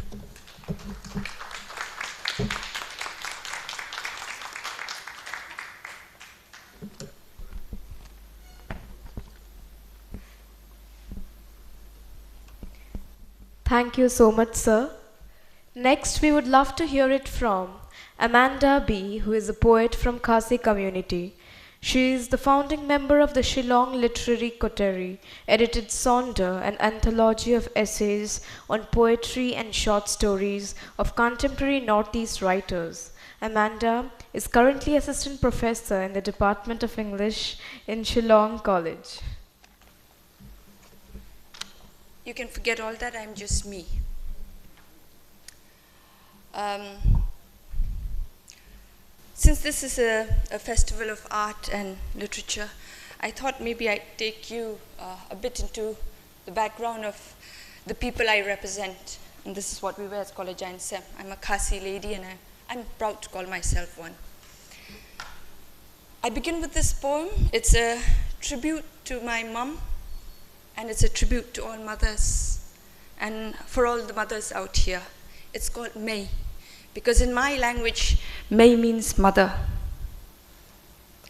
Thank you so much, sir. Next, we would love to hear it from Amanda B., who is a poet from Khasi community. She is the founding member of the Shillong Literary Coterie, edited Sonder, an anthology of essays on poetry and short stories of contemporary Northeast writers. Amanda is currently assistant professor in the Department of English in Shillong College. You can forget all that, I'm just me. Since this is a festival of art and literature, I thought maybe I'd take you a bit into the background of the people I represent. And this is what we wear as College and Sem. I'm a Khasi lady and I'm proud to call myself one. I begin with this poem. It's a tribute to my mum, and it's a tribute to all mothers and for all the mothers out here. It's called May, because in my language, May means mother.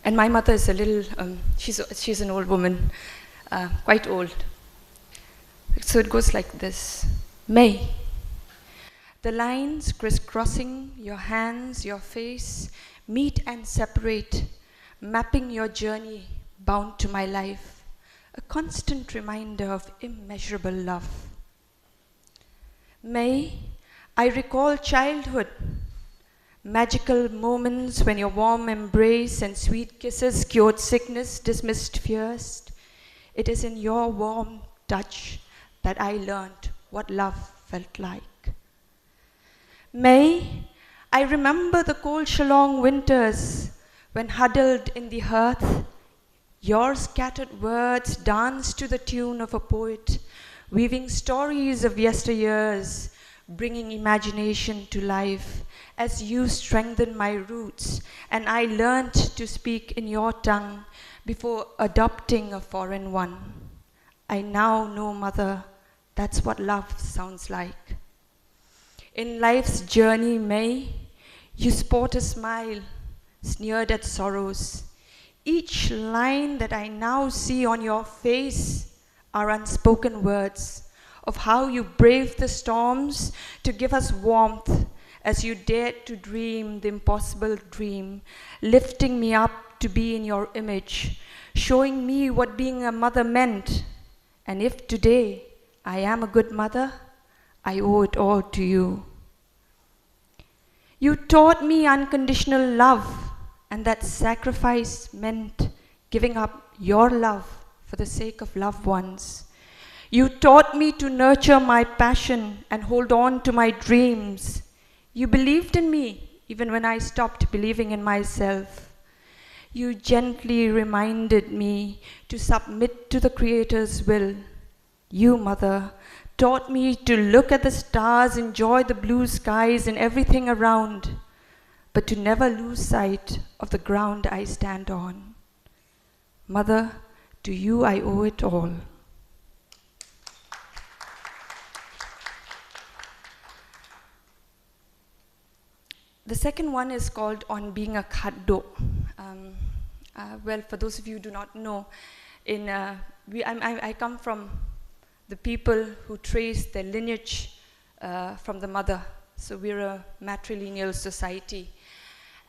And my mother is a little, she's an old woman, quite old. So it goes like this. May. The lines crisscrossing your hands, your face, meet and separate, mapping your journey bound to my life, a constant reminder of immeasurable love. May, I recall childhood, magical moments when your warm embrace and sweet kisses cured sickness, dismissed fears. It is in your warm touch that I learned what love felt like. May, I remember the cold Shillong winters when huddled in the hearth, Your scattered words dance to the tune of a poet, weaving stories of yesteryears, bringing imagination to life. As you strengthen my roots, and I learnt to speak in your tongue before adopting a foreign one. I now know, Mother, that's what love sounds like. In life's journey, May, you sport a smile, sneered at sorrows. Each line that I now see on your face are unspoken words of how you braved the storms to give us warmth as you dared to dream the impossible dream, lifting me up to be in your image, showing me what being a mother meant. And if today I am a good mother, I owe it all to you. You taught me unconditional love, and that sacrifice meant giving up your love for the sake of loved ones. You taught me to nurture my passion and hold on to my dreams. You believed in me even when I stopped believing in myself. You gently reminded me to submit to the Creator's will. You, Mother, taught me to look at the stars, enjoy the blue skies and everything around, but to never lose sight of the ground I stand on. Mother, to you I owe it all. The second one is called On Being a Khaddo. Well, for those of you who do not know, I come from the people who trace their lineage from the mother. So we're a matrilineal society.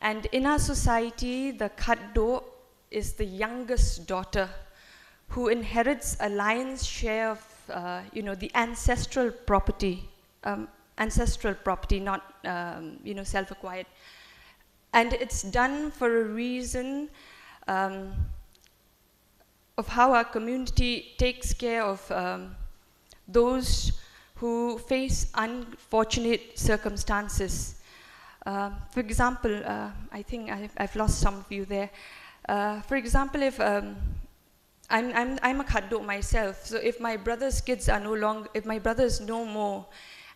And in our society, the Khaddo is the youngest daughter who inherits a lion's share of the ancestral property, not self-acquired. And it's done for a reason of how our community takes care of those who face unfortunate circumstances. For example, I think I've lost some of you there. For example, if I'm a Khaddo myself, so if my brother's kids are no longer, if my brother is no more,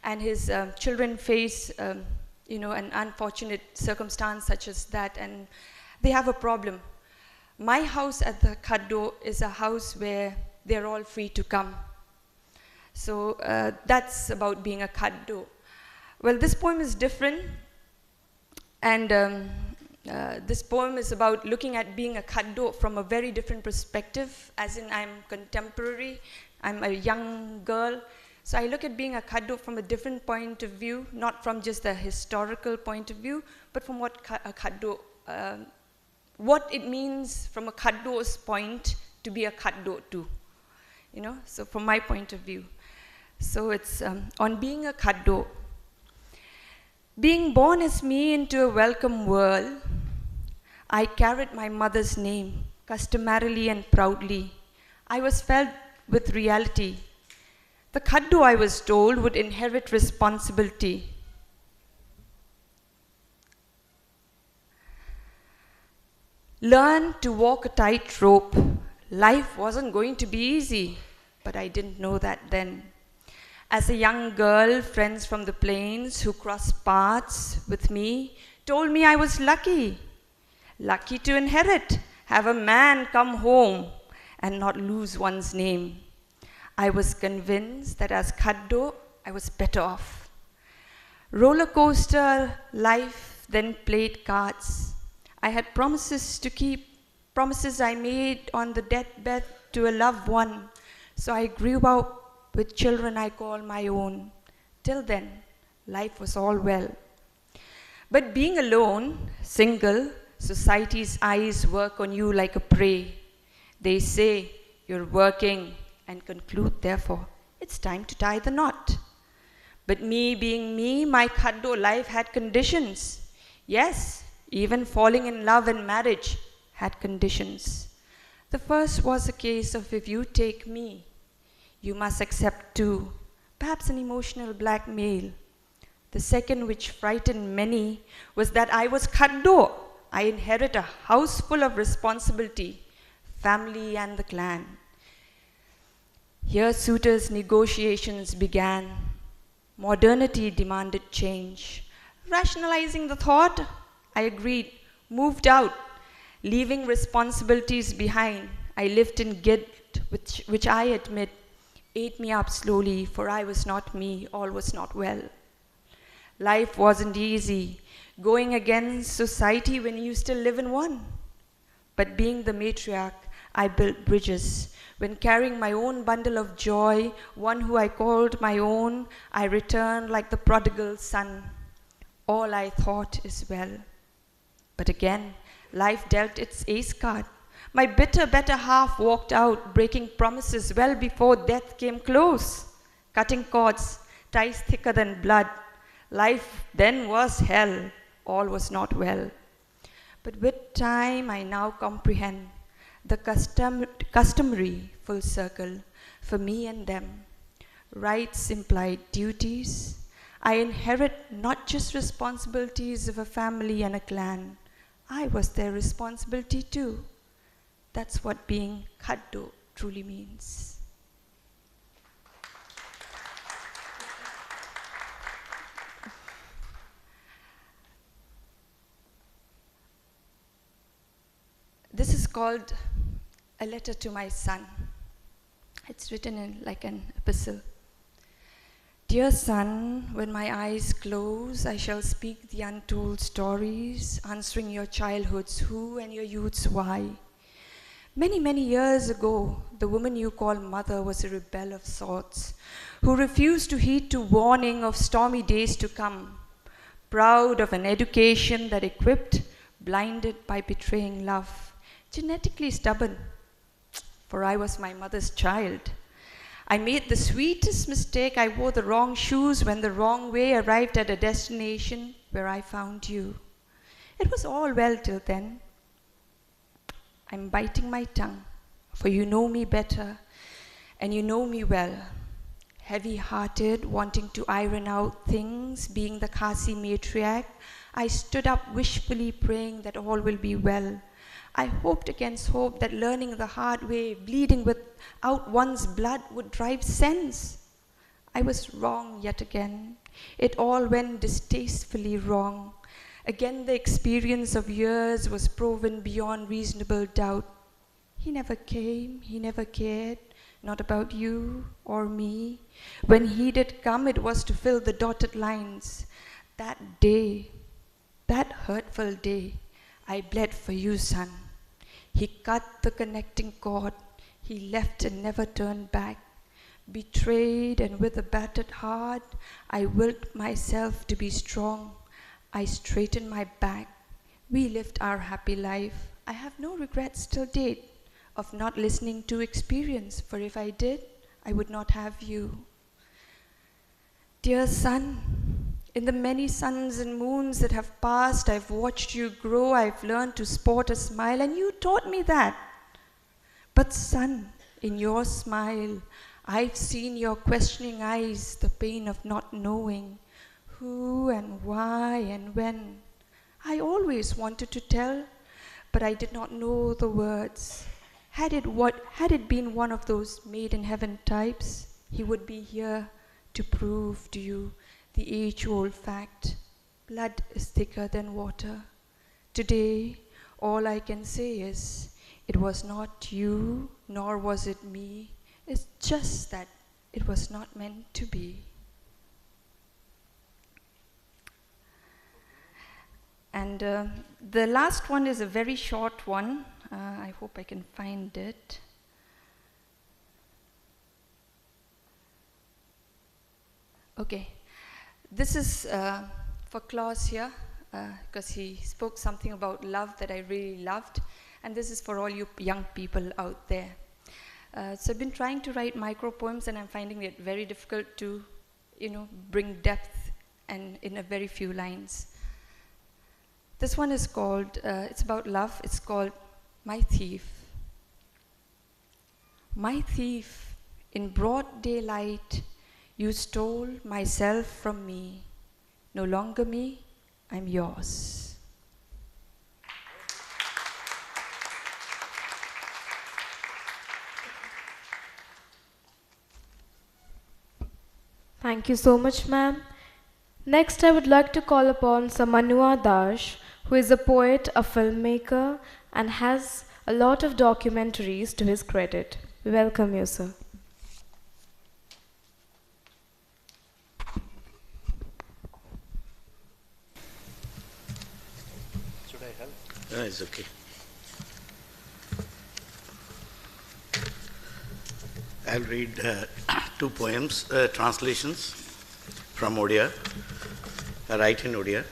and his children face, an unfortunate circumstance such as that, and they have a problem, my house at the Khaddo is a house where they're all free to come. So that's about being a Khaddo. Well, this poem is different, and this poem is about looking at being a Khaddo from a very different perspective, as in I'm contemporary, I'm a young girl. So I look at being a Khaddo from a different point of view, not from just the historical point of view, but from what a Khaddo, what it means from a Khaddo's point to be a Khaddo too. So from my point of view. So it's on being a Khaddo. Being born as me into a welcome world, I carried my mother's name, customarily and proudly. I was filled with reality. The Khaddo, I was told, would inherit responsibility. Learn to walk a tightrope. Life wasn't going to be easy, but I didn't know that then. As a young girl, friends from the plains who crossed paths with me told me I was lucky. Lucky to inherit, have a man come home and not lose one's name. I was convinced that as Khaddo, I was better off. Roller coaster life then played cards. I had promises to keep, promises I made on the deathbed to a loved one. So I grew up with children I call my own. Till then, life was all well. But being alone, single, society's eyes work on you like a prey. They say, you're working, and conclude, therefore, it's time to tie the knot. But me being me, my Khaddo life had conditions. Yes, even falling in love and marriage had conditions. The first was a case of if you take me, you must accept too, perhaps an emotional blackmail. The second, which frightened many, was that I was Khaddo. I inherit a house full of responsibility, family and the clan. Here suitors' negotiations began. Modernity demanded change. Rationalizing the thought, I agreed, moved out, leaving responsibilities behind. I lived in guilt, which I admit ate me up slowly, for I was not me, all was not well. Life wasn't easy, going against society when you still live in one. But being the matriarch, I built bridges. When carrying my own bundle of joy, one who I called my own, I returned like the prodigal son. All I thought is well. But again, life dealt its ace card. My bitter, better half walked out, breaking promises well before death came close. Cutting cords, ties thicker than blood. Life then was hell. All was not well. But with time, I now comprehend the customary full circle for me and them. Rights implied duties. I inherit not just responsibilities of a family and a clan. I was their responsibility too. That's what being Khaddo truly means. This is called A Letter to My Son. It's written in like an epistle. Dear son, when my eyes close, I shall speak the untold stories, answering your childhood's who and your youth's why. Many, many years ago, the woman you call mother was a rebel of sorts, who refused to heed to warning of stormy days to come, proud of an education that equipped, blinded by betraying love, genetically stubborn, for I was my mother's child. I made the sweetest mistake. I wore the wrong shoes when the wrong way arrived at a destination where I found you. It was all well till then. I'm biting my tongue, for you know me better, and you know me well. Heavy-hearted, wanting to iron out things, being the Khasi matriarch, I stood up wishfully praying that all will be well. I hoped against hope that learning the hard way, bleeding without one's blood would drive sense. I was wrong yet again. It all went distastefully wrong. Again the experience of years was proven beyond reasonable doubt. He never came, he never cared, not about you or me. When he did come, it was to fill the dotted lines. That day, that hurtful day, I bled for you, son. He cut the connecting cord. He left and never turned back. Betrayed and with a battered heart, I willed myself to be strong. I straightened my back. We lived our happy life. I have no regrets till date of not listening to experience, for if I did, I would not have you. Dear son, in the many suns and moons that have passed, I've watched you grow, I've learned to sport a smile, and you taught me that. But son, in your smile, I've seen your questioning eyes, the pain of not knowing who and why and when. I always wanted to tell, but I did not know the words. Had it been one of those made in heaven types, he would be here to prove to you the age-old fact. Blood is thicker than water. Today, all I can say is, it was not you, nor was it me. It's just that it was not meant to be. And the last one is a very short one. I hope I can find it. Okay. This is for Klaus here, because he spoke something about love that I really loved. And this is for all you young people out there. So I've been trying to write micro poems, and I'm finding it very difficult to, bring depth and in a very few lines. This one is called, it's about love, it's called My Thief. My thief, in broad daylight, you stole myself from me. No longer me, I'm yours. Thank you so much, ma'am. Next, I would like to call upon Samanua Dash, who is a poet, a filmmaker, and has a lot of documentaries to his credit. We welcome you, sir. Should I help? It's okay. I'll read two poems, translations from Odia. I write in Odia.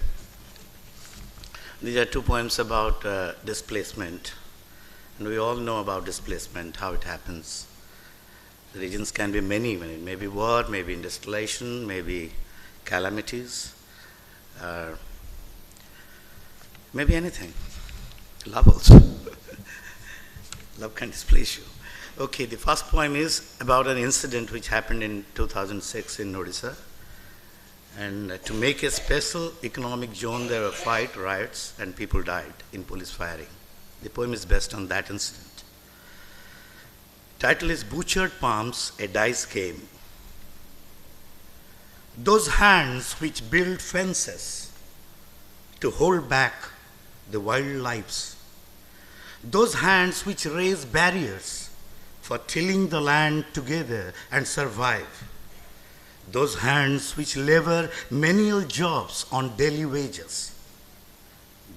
These are two poems about displacement. And we all know about displacement, how it happens. The reasons can be many. It may be war, maybe industrialization, maybe calamities, maybe anything. Love also. Love can displace you. Okay, the first poem is about an incident which happened in 2006 in Odisha. And to make a special economic zone, there were fight, riots, and people died in police firing. The poem is based on that incident. Title is Butchered Palms, a Dice Game. Those hands which build fences to hold back the wild lives, those hands which raise barriers for tilling the land together and survive, those hands which labor menial jobs on daily wages,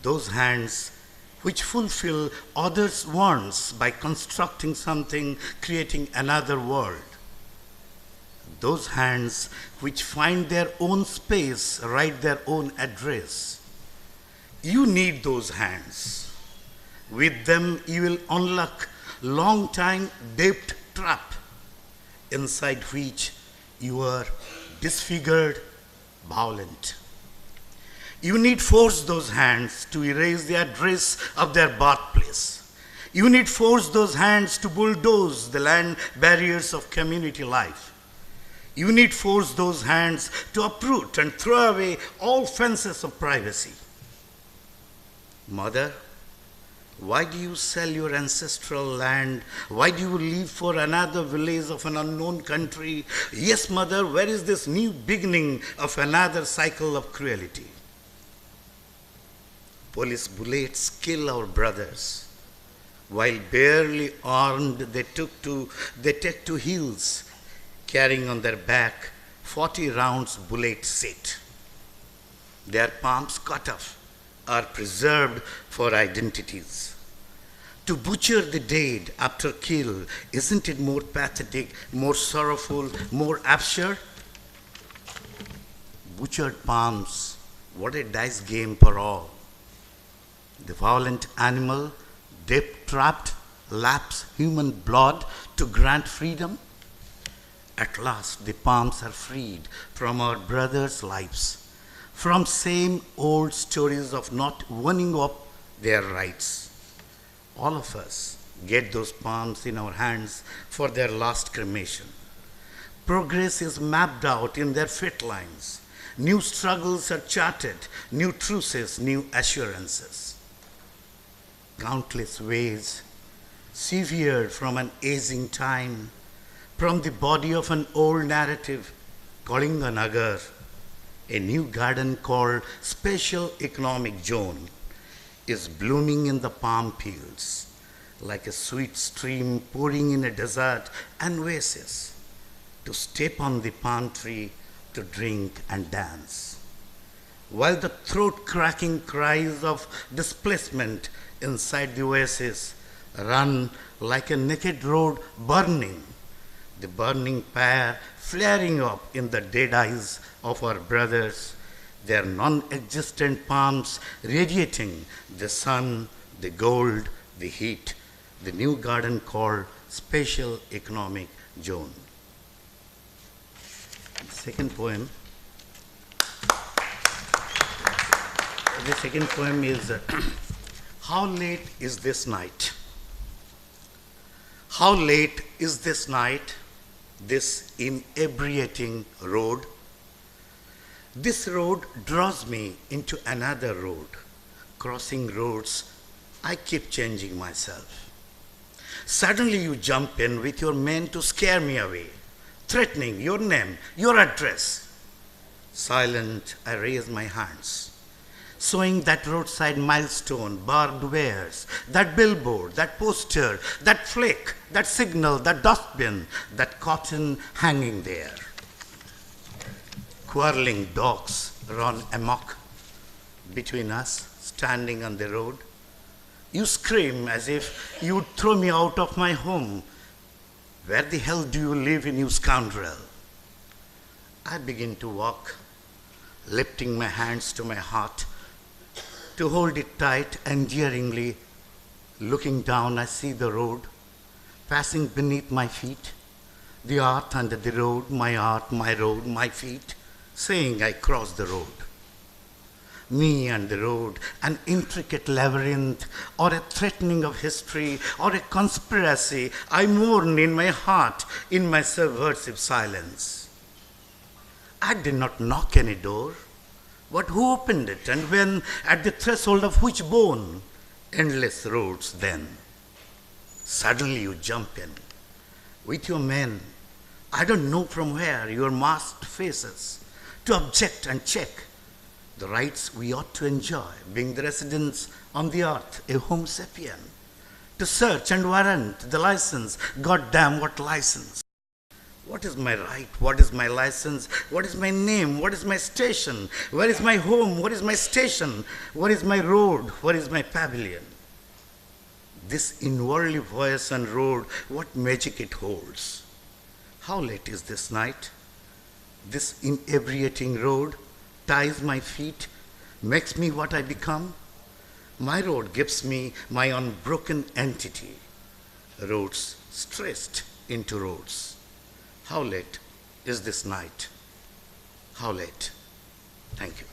those hands which fulfill others' wants by constructing something, creating another world, those hands which find their own space, write their own address. You need those hands. With them you will unlock long time debt trap inside which you are disfigured, violent. You need force those hands to erase the address of their birthplace. You need force those hands to bulldoze the land barriers of community life. You need force those hands to uproot and throw away all fences of privacy. Mother, why do you sell your ancestral land? Why do you leave for another village of an unknown country? Yes, mother, where is this new beginning of another cycle of cruelty? Police bullets kill our brothers. While barely armed, they take to hills, carrying on their back 40 rounds bullet set. Their palms cut off are preserved for identities. To butcher the dead after kill, isn't it more pathetic, more sorrowful, more absurd? Butchered palms, what a dice game for all. The violent animal, death-trapped, laps human blood to grant freedom. At last, the palms are freed from our brothers' lives, from same old stories of not winning up their rights. All of us get those palms in our hands for their last cremation. Progress is mapped out in their fit lines. New struggles are charted, new truces, new assurances. Countless ways, severed from an aging time, from the body of an old narrative, Kalinga Nagar, a new garden called Special Economic Zone is blooming in the palm fields, like a sweet stream pouring in a desert and oasis, to step on the palm tree, to drink and dance. While the throat-cracking cries of displacement inside the oasis run like a naked road burning, the burning pyre flaring up in the dead eyes of our brothers, their non-existent palms radiating the sun, the gold, the heat, the new garden called Special Economic Zone. The second poem is How late is this night? How late is this night? This inebriating road. This road draws me into another road. Crossing roads, I keep changing myself. Suddenly you jump in with your men to scare me away. threatening your name, your address. Silent, I raise my hands, showing that roadside milestone, barbed wires, that billboard, that poster, that flake, that signal, that dustbin, that cotton hanging there. Quarreling dogs run amok between us, standing on the road. You scream as if you would throw me out of my home. Where the hell do you live in, you scoundrel? I begin to walk, lifting my hands to my heart to hold it tight and jeeringly. Looking down, I see the road passing beneath my feet, the earth under the road, my art, my road, my feet, saying I cross the road. Me and the road, an intricate labyrinth, or a threatening of history, or a conspiracy, I mourn in my heart, in my subversive silence. I did not knock any door, but who opened it, and when, at the threshold of which bone? Endless roads then. Suddenly you jump in, with your men, I don't know from where, your masked faces, to object and check the rights we ought to enjoy, being the residents on the earth, a homo sapien, to search and warrant the license. God damn, what license? What is my right? What is my license? What is my name? What is my station? Where is my home? What is my station? What is my road? What is my pavilion? This inwardly voice and road, what magic it holds. How late is this night? This inebriating road ties my feet, makes me what I become. My road gives me my unbroken entity. Roads stressed into roads. How late is this night? How late? Thank you.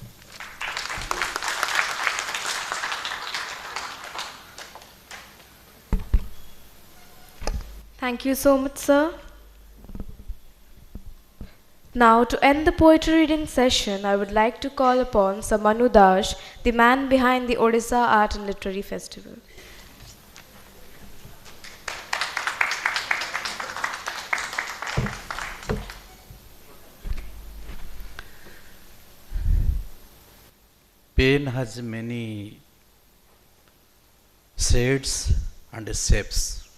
Thank you so much, sir. Now, to end the poetry reading session, I would like to call upon Sir Manu Dash, the man behind the Odisha Art and Literary Festival. Pain has many shades and shapes.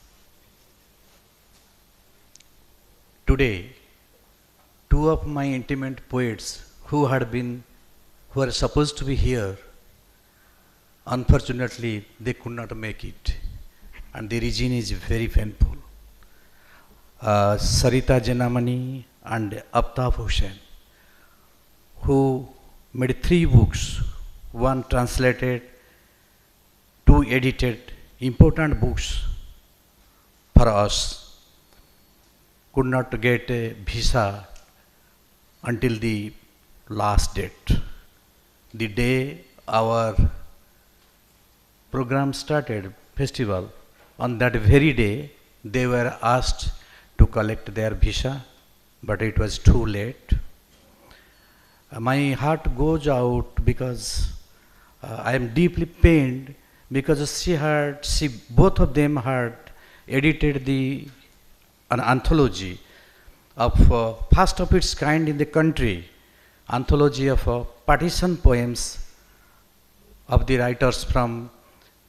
Today, two of my intimate poets who were supposed to be here, unfortunately, they could not make it. And the reason is very painful. Sarita Janamani and Aftab Hussain, who made 3 books, one translated, 2 edited, important books for us, could not get a visa until the last date. The day our program started, festival, on that very day, they were asked to collect their visa, but it was too late. My heart goes out because I am deeply pained because both of them had edited an anthology of first of its kind in the country, anthology of partition poems of the writers from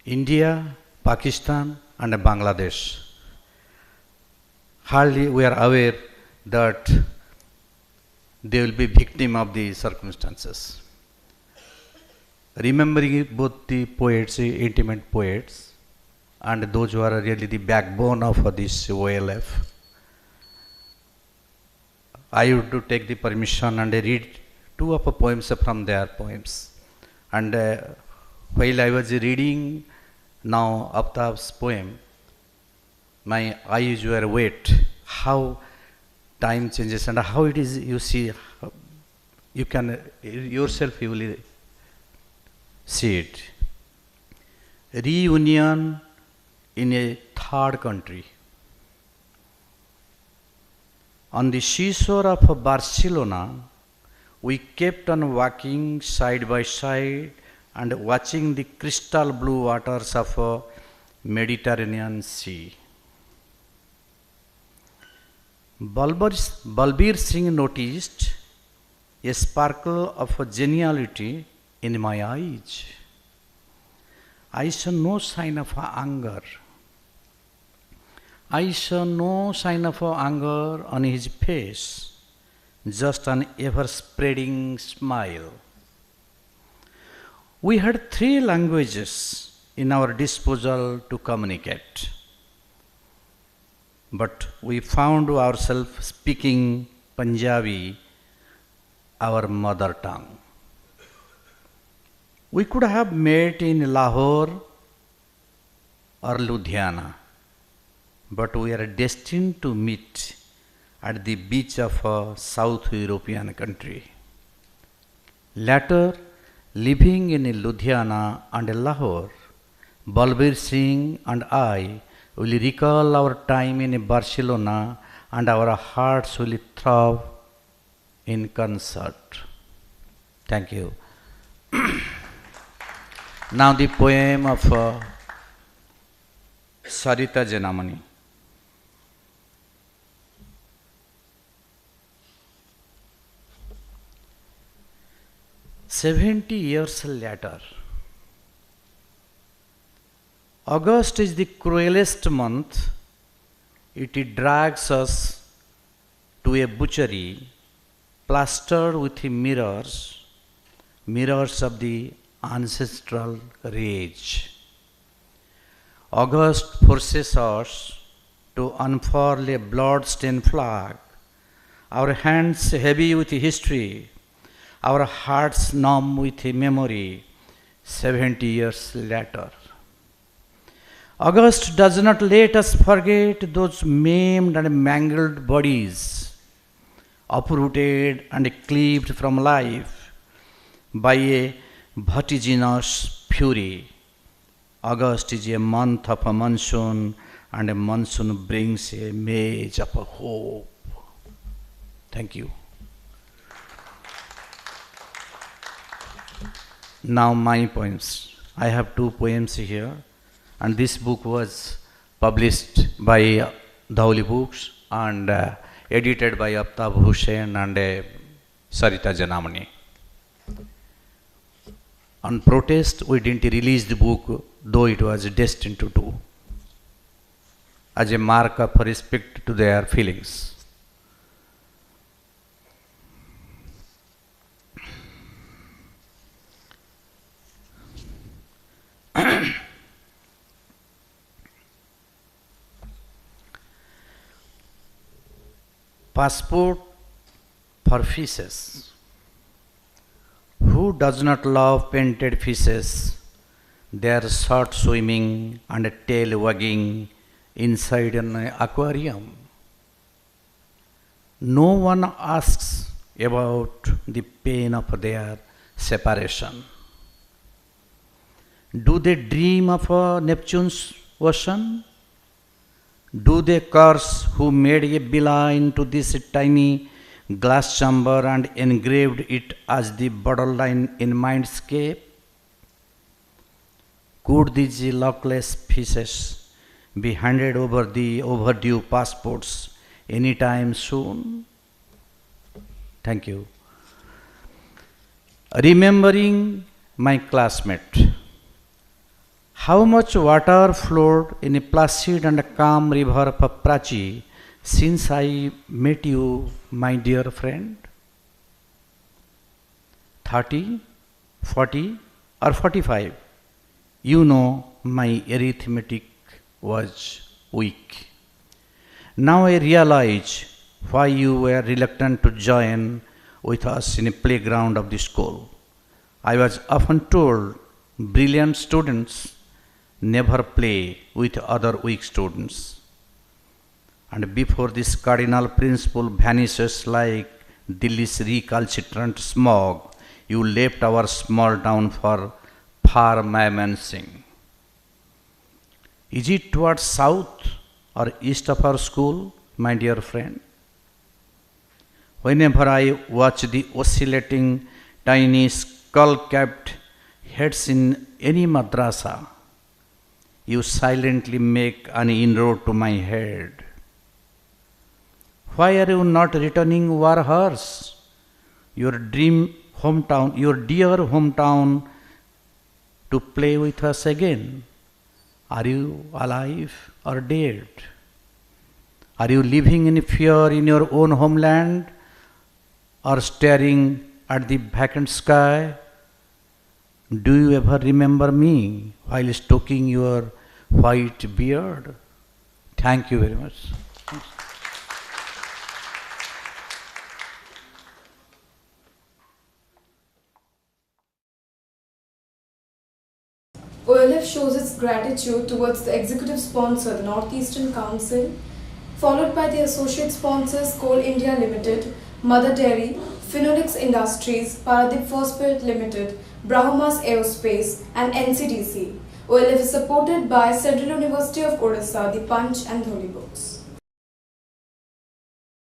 India, Pakistan and Bangladesh. Hardly we are aware that they will be victim of the circumstances. Remembering both the poets, intimate poets, and those who are really the backbone of this OLF, I would to take the permission and read 2 of the poems from their poems. And while I was reading now Aftab's poem, my eyes were wet. How time changes and how it is, you see, you can yourself you will see it. Reunion in a third country. On the seashore of Barcelona, we kept on walking side by side and watching the crystal blue waters of Mediterranean Sea. Balbir Singh noticed a sparkle of geniality in my eyes. I saw no sign of anger. I saw no sign of anger on his face, just an ever-spreading smile. We had 3 languages in our disposal to communicate, but we found ourselves speaking Punjabi, our mother tongue. We could have met in Lahore or Ludhiana, but we are destined to meet at the beach of a South European country. Later, living in Ludhiana and Lahore, Balbir Singh and I will recall our time in Barcelona, and our hearts will throb in concert. Thank you. Now the poem of Sarita Janamani. "70 years later, August is the cruelest month. It drags us to a butchery plastered with mirrors, mirrors of the ancestral rage. August forces us to unfurl a blood-stained flag, our hands heavy with history, our hearts numb with memory, 70 years later. August does not let us forget those maimed and mangled bodies, uprooted and cleaved from life by a vertiginous fury. August is a month of a monsoon, and a monsoon brings a message of hope." Thank you. Now my poems. I have 2 poems here, and this book was published by Dhauli Books and edited by Aftab Hussain and Sarita Janamani. On protest, we didn't release the book, though it was destined to do, as a mark of respect to their feelings. Passport for fishes. Who does not love painted fishes, their short swimming and tail wagging inside an aquarium? No one asks about the pain of their separation. Do they dream of Neptune's ocean? Do they curse who made a beeline to this tiny glass chamber and engraved it as the borderline in mindscape? Could these luckless fishes be handed over the overdue passports anytime soon? Thank you. Remembering my classmate. How much water flowed in a placid and calm river of Prachi since I met you, my dear friend? 30, 40, or 45? You know my arithmetic was weak. Now I realize why you were reluctant to join with us in a playground of the school. I was often told brilliant students never play with other weak students. And before this cardinal principle vanishes like Delhi's recalcitrant smog, you left our small town for far Mymensingh. Is it towards south or east of our school, my dear friend? Whenever I watch the oscillating tiny skull-capped heads in any madrasa, you silently make an inroad to my head. Why are you not returning war horse? Your dream hometown, your dear hometown, to play with us again? Are you alive or dead? Are you living in fear in your own homeland or staring at the vacant sky? Do you ever remember me while stroking your white beard? Thank you very much. OLF shows its gratitude towards the executive sponsor, the Northeastern Council, followed by the associate sponsors Coal India Limited, Mother Dairy, Phenolix Industries, Paradip Phosphate Limited, Brahmas Aerospace and NCDC. OLF is supported by Central University of Odisha, the Punch and Dholi books.